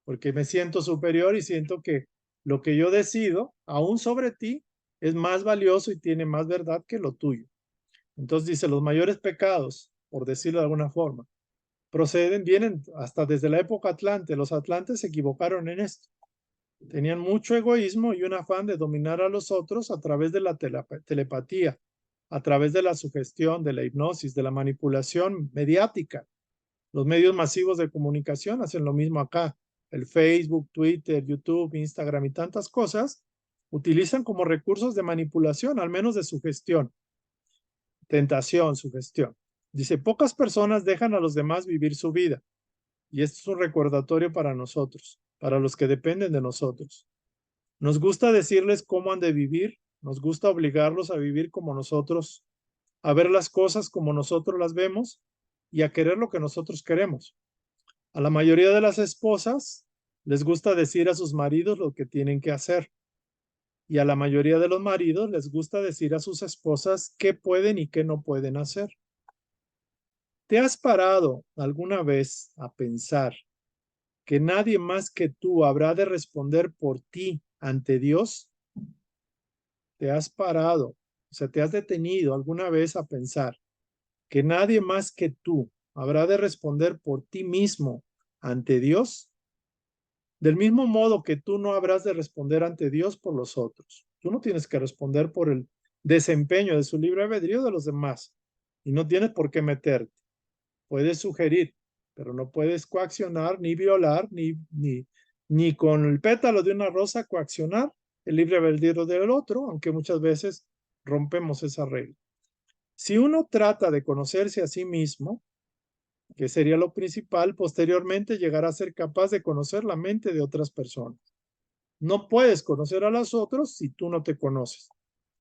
porque me siento superior y siento que lo que yo decido, aún sobre ti, es más valioso y tiene más verdad que lo tuyo. Entonces dice, los mayores pecados, por decirlo de alguna forma, vienen hasta desde la época atlante. Los atlantes se equivocaron en esto. Tenían mucho egoísmo y un afán de dominar a los otros a través de la telepatía, a través de la sugestión, de la hipnosis, de la manipulación mediática. Los medios masivos de comunicación hacen lo mismo acá. El Facebook, Twitter, YouTube, Instagram y tantas cosas utilizan como recursos de manipulación, al menos de sugestión, tentación, sugestión. Dice, pocas personas dejan a los demás vivir su vida. Y esto es un recordatorio para nosotros, para los que dependen de nosotros. Nos gusta decirles cómo han de vivir, nos gusta obligarlos a vivir como nosotros, a ver las cosas como nosotros las vemos y a querer lo que nosotros queremos. A la mayoría de las esposas les gusta decir a sus maridos lo que tienen que hacer. Y a la mayoría de los maridos les gusta decir a sus esposas qué pueden y qué no pueden hacer. ¿Te has parado alguna vez a pensar que nadie más que tú habrá de responder por ti ante Dios? ¿Te has parado, o sea, te has detenido alguna vez a pensar que nadie más que tú habrá de responder por ti mismo ante Dios? Del mismo modo que tú no habrás de responder ante Dios por los otros. Tú no tienes que responder por el desempeño de su libre albedrío de los demás y no tienes por qué meterte. Puedes sugerir, pero no puedes coaccionar, ni violar, ni con el pétalo de una rosa coaccionar el libre albedrío del otro, aunque muchas veces rompemos esa regla. Si uno trata de conocerse a sí mismo, que sería lo principal, posteriormente llegará a ser capaz de conocer la mente de otras personas. No puedes conocer a los otros si tú no te conoces.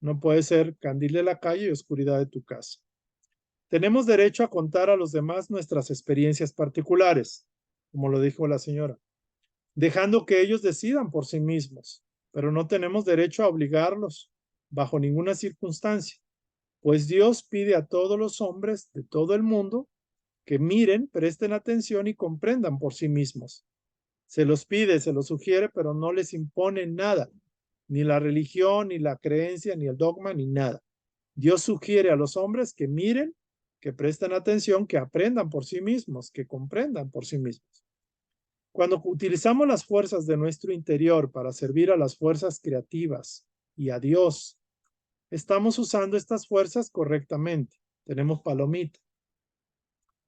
No puedes ser candil de la calle y oscuridad de tu casa. Tenemos derecho a contar a los demás nuestras experiencias particulares, como lo dijo la señora, dejando que ellos decidan por sí mismos, pero no tenemos derecho a obligarlos bajo ninguna circunstancia, pues Dios pide a todos los hombres de todo el mundo que miren, presten atención y comprendan por sí mismos. Se los pide, se los sugiere, pero no les impone nada, ni la religión, ni la creencia, ni el dogma, ni nada. Dios sugiere a los hombres que miren, que presten atención, que aprendan por sí mismos, que comprendan por sí mismos. Cuando utilizamos las fuerzas de nuestro interior para servir a las fuerzas creativas y a Dios, estamos usando estas fuerzas correctamente. Tenemos palomita.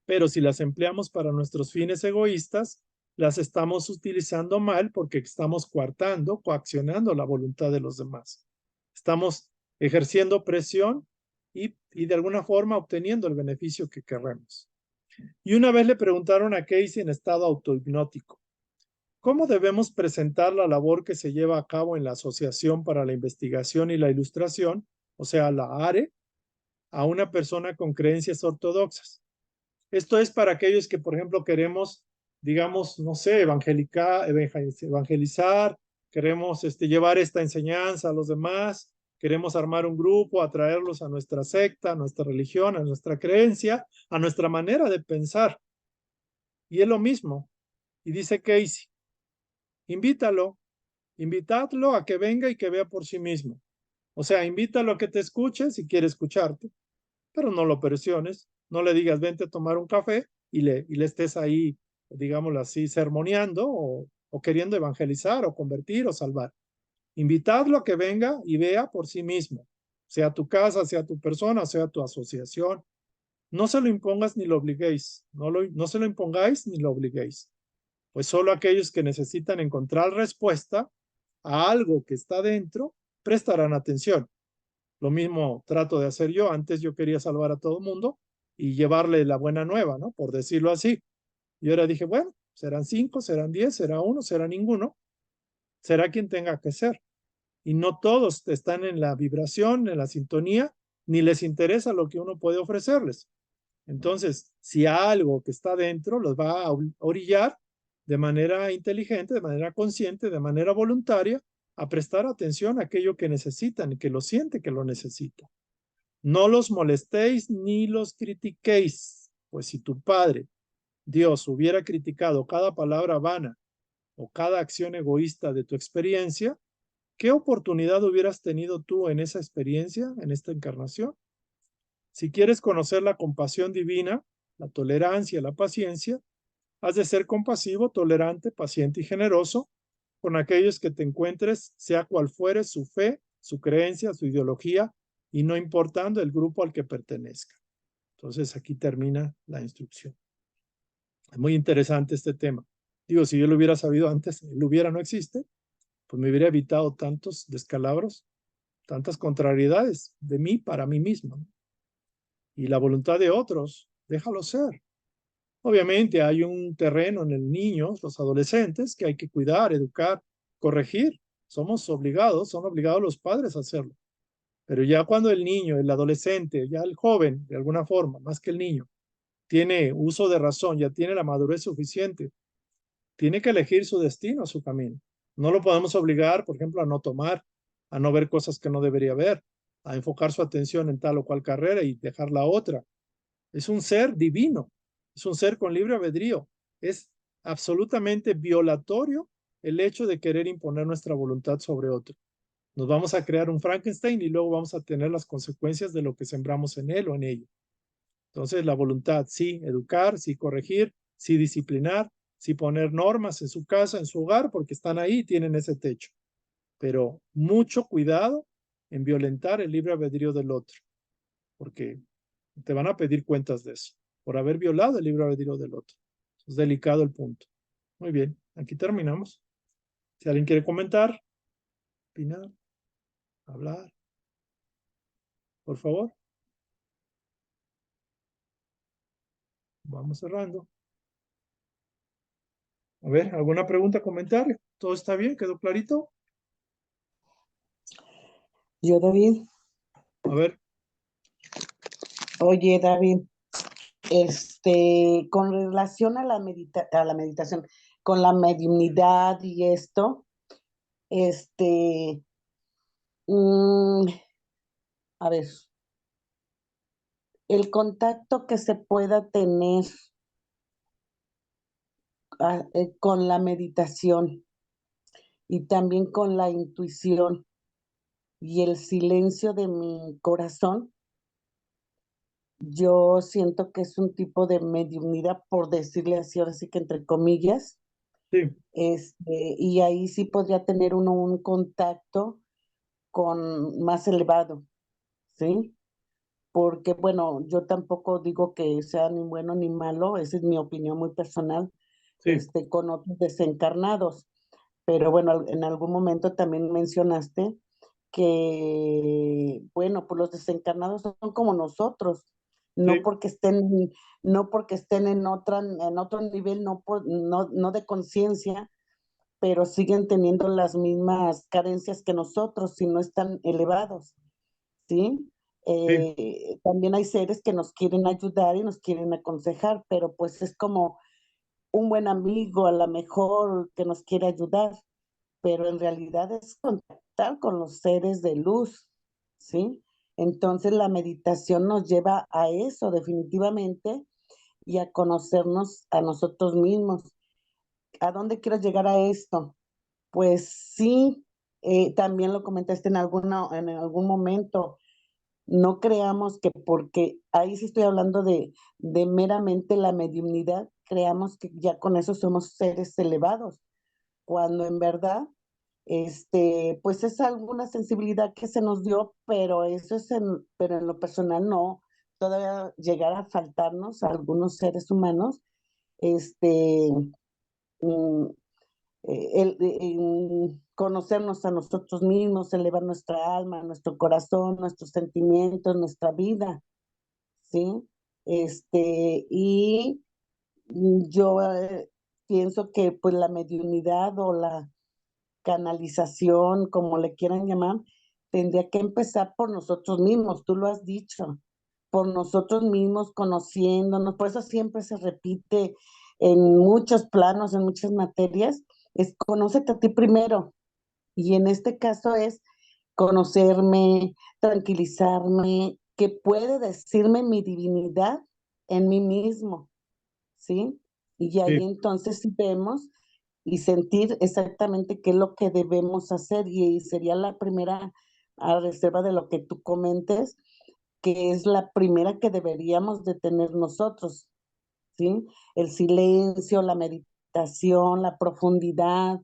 Pero si las empleamos para nuestros fines egoístas, las estamos utilizando mal porque estamos coartando, coaccionando la voluntad de los demás. Estamos ejerciendo presión y de alguna forma obteniendo el beneficio que queremos. Y una vez le preguntaron a Casey en estado autohipnótico, ¿cómo debemos presentar la labor que se lleva a cabo en la Asociación para la Investigación y la Ilustración, o sea, la ARE, a una persona con creencias ortodoxas? Esto es para aquellos que, por ejemplo, queremos, digamos, no sé, evangelizar, queremos llevar esta enseñanza a los demás, queremos armar un grupo, atraerlos a nuestra secta, a nuestra religión, a nuestra creencia, a nuestra manera de pensar. Y es lo mismo. Y dice Casey, invítadlo a que venga y que vea por sí mismo. O sea, invítalo a que te escuche si quiere escucharte, pero no lo presiones, no le digas vente a tomar un café y le estés ahí, digámoslo así, sermoneando o queriendo evangelizar o convertir o salvar. Invitadlo a que venga y vea por sí mismo, sea tu casa, sea tu persona, sea tu asociación. No se lo impongas ni lo obliguéis, no se lo impongáis ni lo obliguéis, pues solo aquellos que necesitan encontrar respuesta a algo que está dentro prestarán atención. Lo mismo trato de hacer yo. Antes yo quería salvar a todo el mundo y llevarle la buena nueva, ¿no? Por decirlo así. Y ahora dije, bueno, serán 5, serán 10, será uno, será ninguno. Será quien tenga que ser. Y no todos están en la vibración, en la sintonía, ni les interesa lo que uno puede ofrecerles. Entonces, si algo que está dentro los va a orillar de manera inteligente, de manera consciente, de manera voluntaria, a prestar atención a aquello que necesitan y que lo siente que lo necesita. No los molestéis ni los critiquéis, pues si tu Padre, Dios, hubiera criticado cada palabra vana o cada acción egoísta de tu experiencia, ¿qué oportunidad hubieras tenido tú en esa experiencia, en esta encarnación? Si quieres conocer la compasión divina, la tolerancia, la paciencia, has de ser compasivo, tolerante, paciente y generoso con aquellos que te encuentres, sea cual fuere su fe, su creencia, su ideología, y no importando el grupo al que pertenezca. Entonces aquí termina la instrucción. Es muy interesante este tema. Digo, si yo lo hubiera sabido antes, el hubiera no existe, pues me hubiera evitado tantos descalabros, tantas contrariedades de mí para mí mismo, ¿no? Y la voluntad de otros, déjalo ser. Obviamente hay un terreno en el niño, los adolescentes, que hay que cuidar, educar, corregir. Somos obligados, son obligados los padres a hacerlo. Pero ya cuando el niño, el adolescente, ya el joven, de alguna forma, más que el niño, tiene uso de razón, ya tiene la madurez suficiente, tiene que elegir su destino, su camino. No lo podemos obligar, por ejemplo, a no tomar, a no ver cosas que no debería ver, a enfocar su atención en tal o cual carrera y dejar la otra. Es un ser divino, es un ser con libre albedrío. Es absolutamente violatorio el hecho de querer imponer nuestra voluntad sobre otro. Nos vamos a crear un Frankenstein y luego vamos a tener las consecuencias de lo que sembramos en él o en ella. Entonces, la voluntad, sí educar, sí corregir, sí disciplinar, sí poner normas en su casa, en su hogar, porque están ahí, tienen ese techo. Pero mucho cuidado en violentar el libre albedrío del otro, porque te van a pedir cuentas de eso, por haber violado el libre albedrío del otro. Es delicado el punto. Muy bien, aquí terminamos. Si alguien quiere comentar, opinar, hablar, por favor. Vamos cerrando. A ver, ¿alguna pregunta, comentario? ¿Todo está bien? ¿Quedó clarito? Yo, David. A ver. Oye, David, con relación a la meditación, con la mediunidad y esto, mm, a ver, el contacto que se pueda tener con la meditación y también con la intuición y el silencio de mi corazón, yo siento que es un tipo de mediunidad, por decirle así, ahora sí que entre comillas. Sí, Y ahí sí podría tener uno un contacto con más elevado, ¿sí? Porque, bueno, yo tampoco digo que sea ni bueno ni malo, esa es mi opinión muy personal, sí, con otros desencarnados. Pero bueno, en algún momento también mencionaste que, bueno, pues los desencarnados son como nosotros, no sí, porque estén, no porque estén en otro nivel, no de conciencia, pero siguen teniendo las mismas carencias que nosotros si no están elevados, ¿sí? sí, También hay seres que nos quieren ayudar y nos quieren aconsejar, pero pues es como un buen amigo a lo mejor que nos quiere ayudar, pero en realidad es contactar con los seres de luz, ¿sí? Entonces la meditación nos lleva a eso definitivamente y a conocernos a nosotros mismos. ¿A dónde quiero llegar a esto? Pues sí, también lo comentaste en algún momento. No creamos que porque, ahí sí estoy hablando de meramente la mediunidad, creamos que ya con eso somos seres elevados, cuando en verdad, pues es alguna sensibilidad que se nos dio, pero pero en lo personal no, todavía llegar a faltarnos a algunos seres humanos, este, mm, el, conocernos a nosotros mismos, elevar nuestra alma, nuestro corazón, nuestros sentimientos, nuestra vida, ¿sí? Y yo pienso que pues la mediunidad o la canalización, como le quieran llamar, tendría que empezar por nosotros mismos, tú lo has dicho, por nosotros mismos, conociéndonos, por eso siempre se repite en muchos planos, en muchas materias, es conócete a ti primero, y en este caso es conocerme, tranquilizarme, que puede decirme mi divinidad en mí mismo, ¿sí? Y ahí Sí, entonces sí vemos y sentir exactamente qué es lo que debemos hacer y sería la primera, a reserva de lo que tú comentes, que es la primera que deberíamos de tener nosotros, ¿sí? El silencio, la meditación, la profundidad,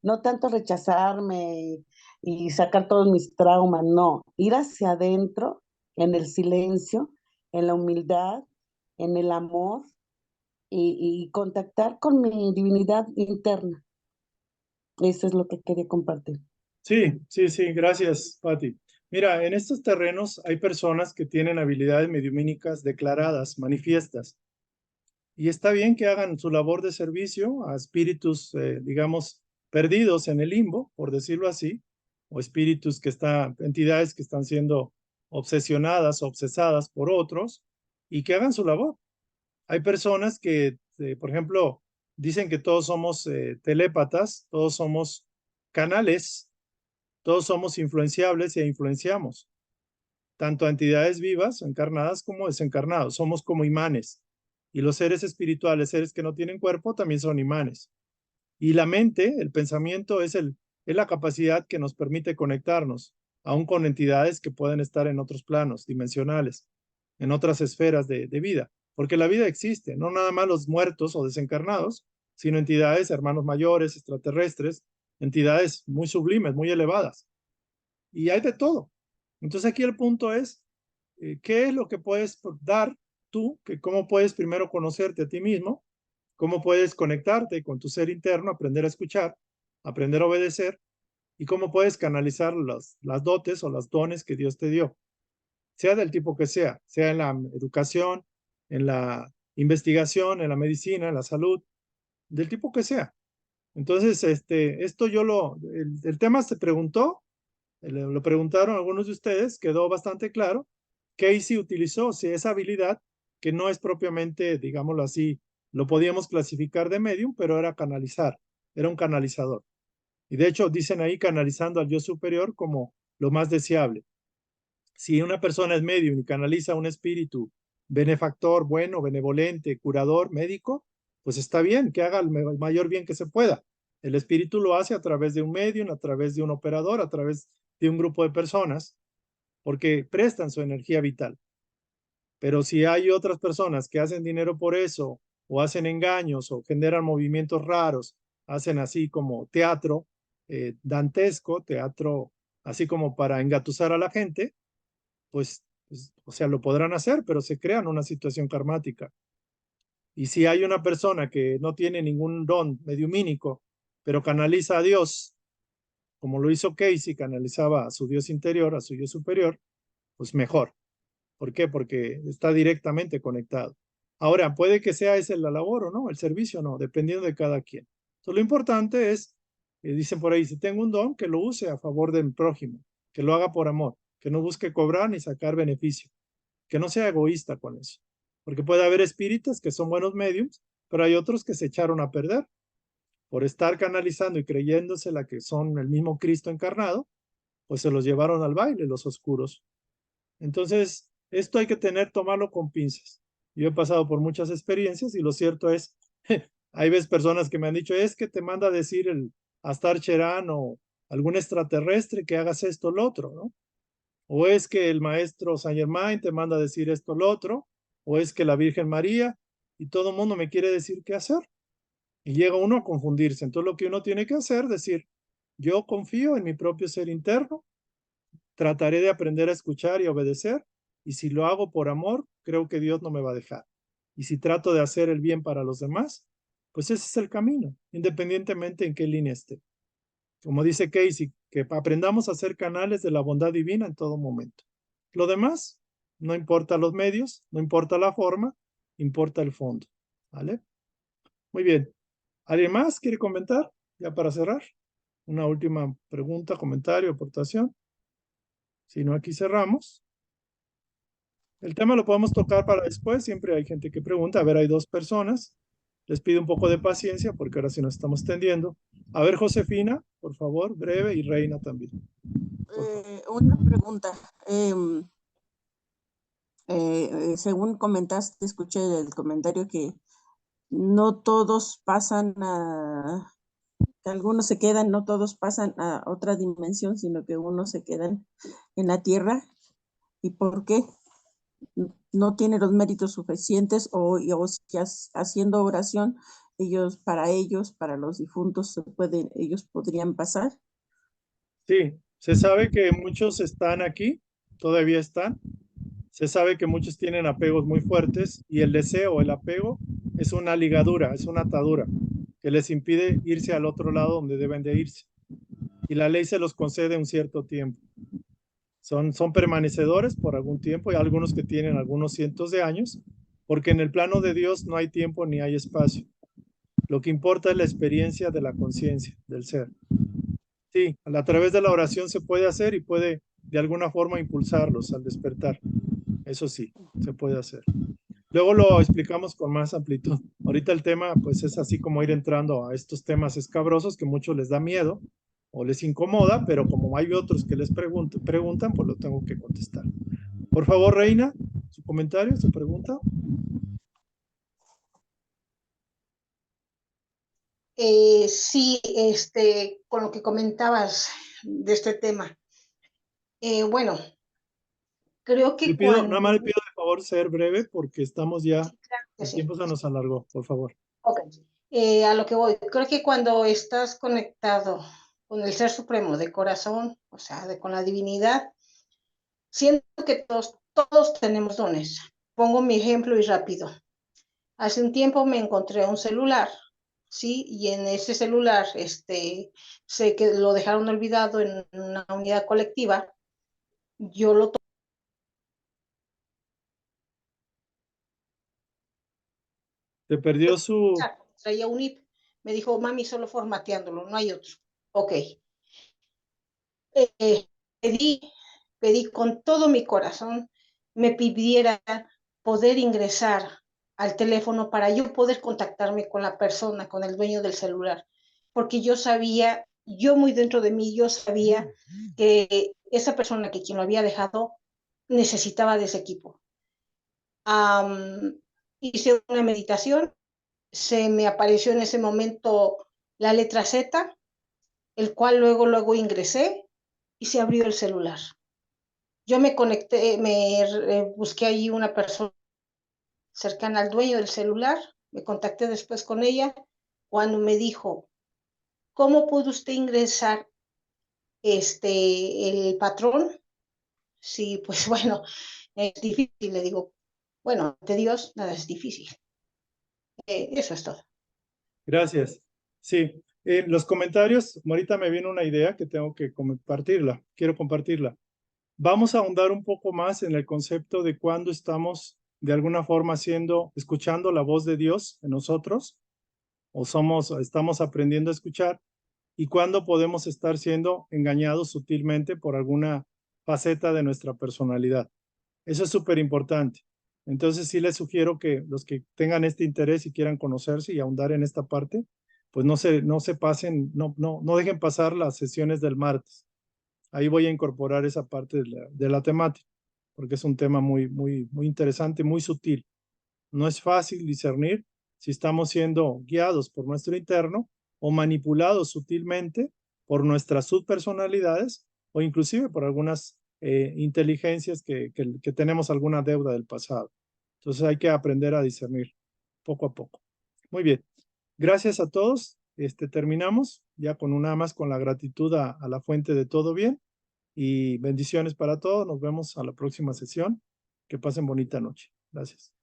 no tanto rechazarme y sacar todos mis traumas, no, ir hacia adentro en el silencio, en la humildad, en el amor y contactar con mi divinidad interna. Eso es lo que quería compartir. sí, sí, sí, gracias, Patti. Mira, en estos terrenos hay personas que tienen habilidades mediumínicas declaradas, manifiestas, y está bien que hagan su labor de servicio a espíritus, digamos, perdidos en el limbo, por decirlo así, o espíritus que están, entidades que están siendo obsesionadas, obsesadas por otros, y que hagan su labor. Hay personas que, por ejemplo, dicen que todos somos telépatas, todos somos canales, todos somos influenciables e influenciamos, tanto a entidades vivas, encarnadas como desencarnados. Somos como imanes. Y los seres espirituales, seres que no tienen cuerpo, también son imanes. Y la mente, el pensamiento, es la capacidad que nos permite conectarnos, aún con entidades que pueden estar en otros planos dimensionales, en otras esferas de vida. Porque la vida existe, no nada más los muertos o desencarnados, sino entidades, hermanos mayores, extraterrestres, entidades muy sublimes, muy elevadas. Y hay de todo. Entonces aquí el punto es, ¿qué es lo que puedes dar tú? Que ¿Cómo puedes primero conocerte a ti mismo? ¿Cómo puedes conectarte con tu ser interno, aprender a escuchar, aprender a obedecer? ¿Y cómo puedes canalizar las dotes o las dones que Dios te dio? Sea del tipo que sea en la educación, en la investigación, en la medicina, en la salud, del tipo que sea. Entonces, esto el tema se preguntó, lo preguntaron algunos de ustedes, quedó bastante claro. Casey utilizó si esa habilidad, que no es propiamente, digámoslo así, lo podíamos clasificar de medium, pero era canalizar, era un canalizador. Y de hecho dicen ahí canalizando al yo superior como lo más deseable. Si una persona es medium y canaliza un espíritu benefactor, bueno, benevolente, curador, médico, pues está bien, que haga el mayor bien que se pueda. El espíritu lo hace a través de un medium, a través de un operador, a través de un grupo de personas, porque prestan su energía vital. Pero si hay otras personas que hacen dinero por eso, o hacen engaños, o generan movimientos raros, hacen así como teatro dantesco, teatro así como para engatusar a la gente, pues, o sea, lo podrán hacer, pero se crean una situación karmática. Y si hay una persona que no tiene ningún don mediumínico, pero canaliza a Dios, como lo hizo Casey, canalizaba a su Dios interior, a su yo superior, pues mejor. ¿Por qué? Porque está directamente conectado. Ahora, puede que sea esa la labor o no, el servicio no, dependiendo de cada quien. Entonces, lo importante es, dicen por ahí, si tengo un don, que lo use a favor del prójimo, que lo haga por amor, que no busque cobrar ni sacar beneficio, que no sea egoísta con eso. Porque puede haber espíritas que son buenos mediums, pero hay otros que se echaron a perder por estar canalizando y creyéndose la que son el mismo Cristo encarnado, pues se los llevaron al baile los oscuros. Entonces, esto hay que tomarlo con pinzas. Yo he pasado por muchas experiencias y lo cierto es, hay veces personas que me han dicho, es que te manda a decir el Astar Cherán o algún extraterrestre que hagas esto o lo otro, ¿no? O es que el maestro Saint Germain te manda a decir esto o lo otro, o es que la Virgen María, y todo el mundo me quiere decir qué hacer. Y llega uno a confundirse. Entonces lo que uno tiene que hacer es decir, yo confío en mi propio ser interno, trataré de aprender a escuchar y obedecer, y si lo hago por amor, creo que Dios no me va a dejar. Y si trato de hacer el bien para los demás, pues ese es el camino, independientemente en qué línea esté. Como dice Casey, que aprendamos a ser canales de la bondad divina en todo momento. Lo demás, no importa los medios, no importa la forma, importa el fondo. ¿Vale? Muy bien. ¿Alguien más quiere comentar? Ya para cerrar. Una última pregunta, comentario, aportación. Si no, aquí cerramos. El tema lo podemos tocar para después. Siempre hay gente que pregunta. A ver, hay 2 personas. Les pido un poco de paciencia porque ahora sí nos estamos tendiendo. A ver, Josefina, por favor, breve, y Reina también. Una pregunta. Según comentaste, escuché el comentario que no todos pasan a, que algunos se quedan, no todos pasan a otra dimensión, sino que unos se quedan en la tierra. ¿Y por qué? No tiene los méritos suficientes o si haciendo oración, para los difuntos, ellos podrían pasar. Sí, se sabe que muchos están aquí, todavía están. Se sabe que muchos tienen apegos muy fuertes y el deseo, el apego, es una ligadura, es una atadura que les impide irse al otro lado donde deben de irse. Y la ley se los concede un cierto tiempo. Son permanecedores por algún tiempo y algunos que tienen algunos cientos de años, porque en el plano de Dios no hay tiempo ni hay espacio. Lo que importa es la experiencia de la conciencia, del ser. Sí, a través de la oración se puede hacer y puede de alguna forma impulsarlos al despertar. Eso sí, se puede hacer. Luego lo explicamos con más amplitud. Ahorita el tema pues es así como ir entrando a estos temas escabrosos que muchos les da miedo o les incomoda, pero como hay otros que les preguntan, pues lo tengo que contestar. Por favor, Reina, su comentario, su pregunta. Sí, con lo que comentabas de este tema. Bueno, creo que Nada más le pido de favor ser breve porque estamos ya, el tiempo se nos alargó, por favor. Ok, a lo que voy, creo que cuando estás conectado con el Ser Supremo de corazón, o sea, con la divinidad, siento que todos tenemos dones. Pongo mi ejemplo y rápido. Hace un tiempo me encontré un celular, ¿sí? Y en ese celular, sé que lo dejaron olvidado en una unidad colectiva. Yo lo Se perdió su... traía un IP. Me dijo, mami, solo formateándolo, no hay otro. Ok. Pedí con todo mi corazón, me pidiera poder ingresar al teléfono para yo poder contactarme con la persona, con el dueño del celular, porque yo sabía, yo muy dentro de mí, yo sabía que esa persona que quien lo había dejado necesitaba de ese equipo. Hice una meditación, se me apareció en ese momento la letra Z, el cual luego ingresé y se abrió el celular. Yo me conecté, busqué ahí una persona cercana al dueño del celular, me contacté después con ella, cuando me dijo, ¿cómo pudo usted ingresar el patrón? Sí, pues bueno, es difícil, le digo, bueno, ante Dios nada es difícil. Eso es todo. Gracias. Sí, los comentarios, ahorita me viene una idea que tengo que compartirla, quiero compartirla. Vamos a ahondar un poco más en el concepto de cuándo estamos de alguna forma escuchando la voz de Dios en nosotros o estamos aprendiendo a escuchar y cuándo podemos estar siendo engañados sutilmente por alguna faceta de nuestra personalidad. Eso es súper importante. Entonces sí les sugiero que los que tengan este interés y quieran conocerse y ahondar en esta parte, pues no se pasen, no dejen pasar las sesiones del martes. Ahí voy a incorporar esa parte de la temática, porque es un tema muy interesante, muy sutil. No es fácil discernir si estamos siendo guiados por nuestro interno o manipulados sutilmente por nuestras subpersonalidades o inclusive por algunas inteligencias que tenemos alguna deuda del pasado. Entonces hay que aprender a discernir poco a poco. Muy bien. Gracias a todos. Terminamos ya con una más con la gratitud a la fuente de todo bien y bendiciones para todos. Nos vemos a la próxima sesión. Que pasen bonita noche. Gracias.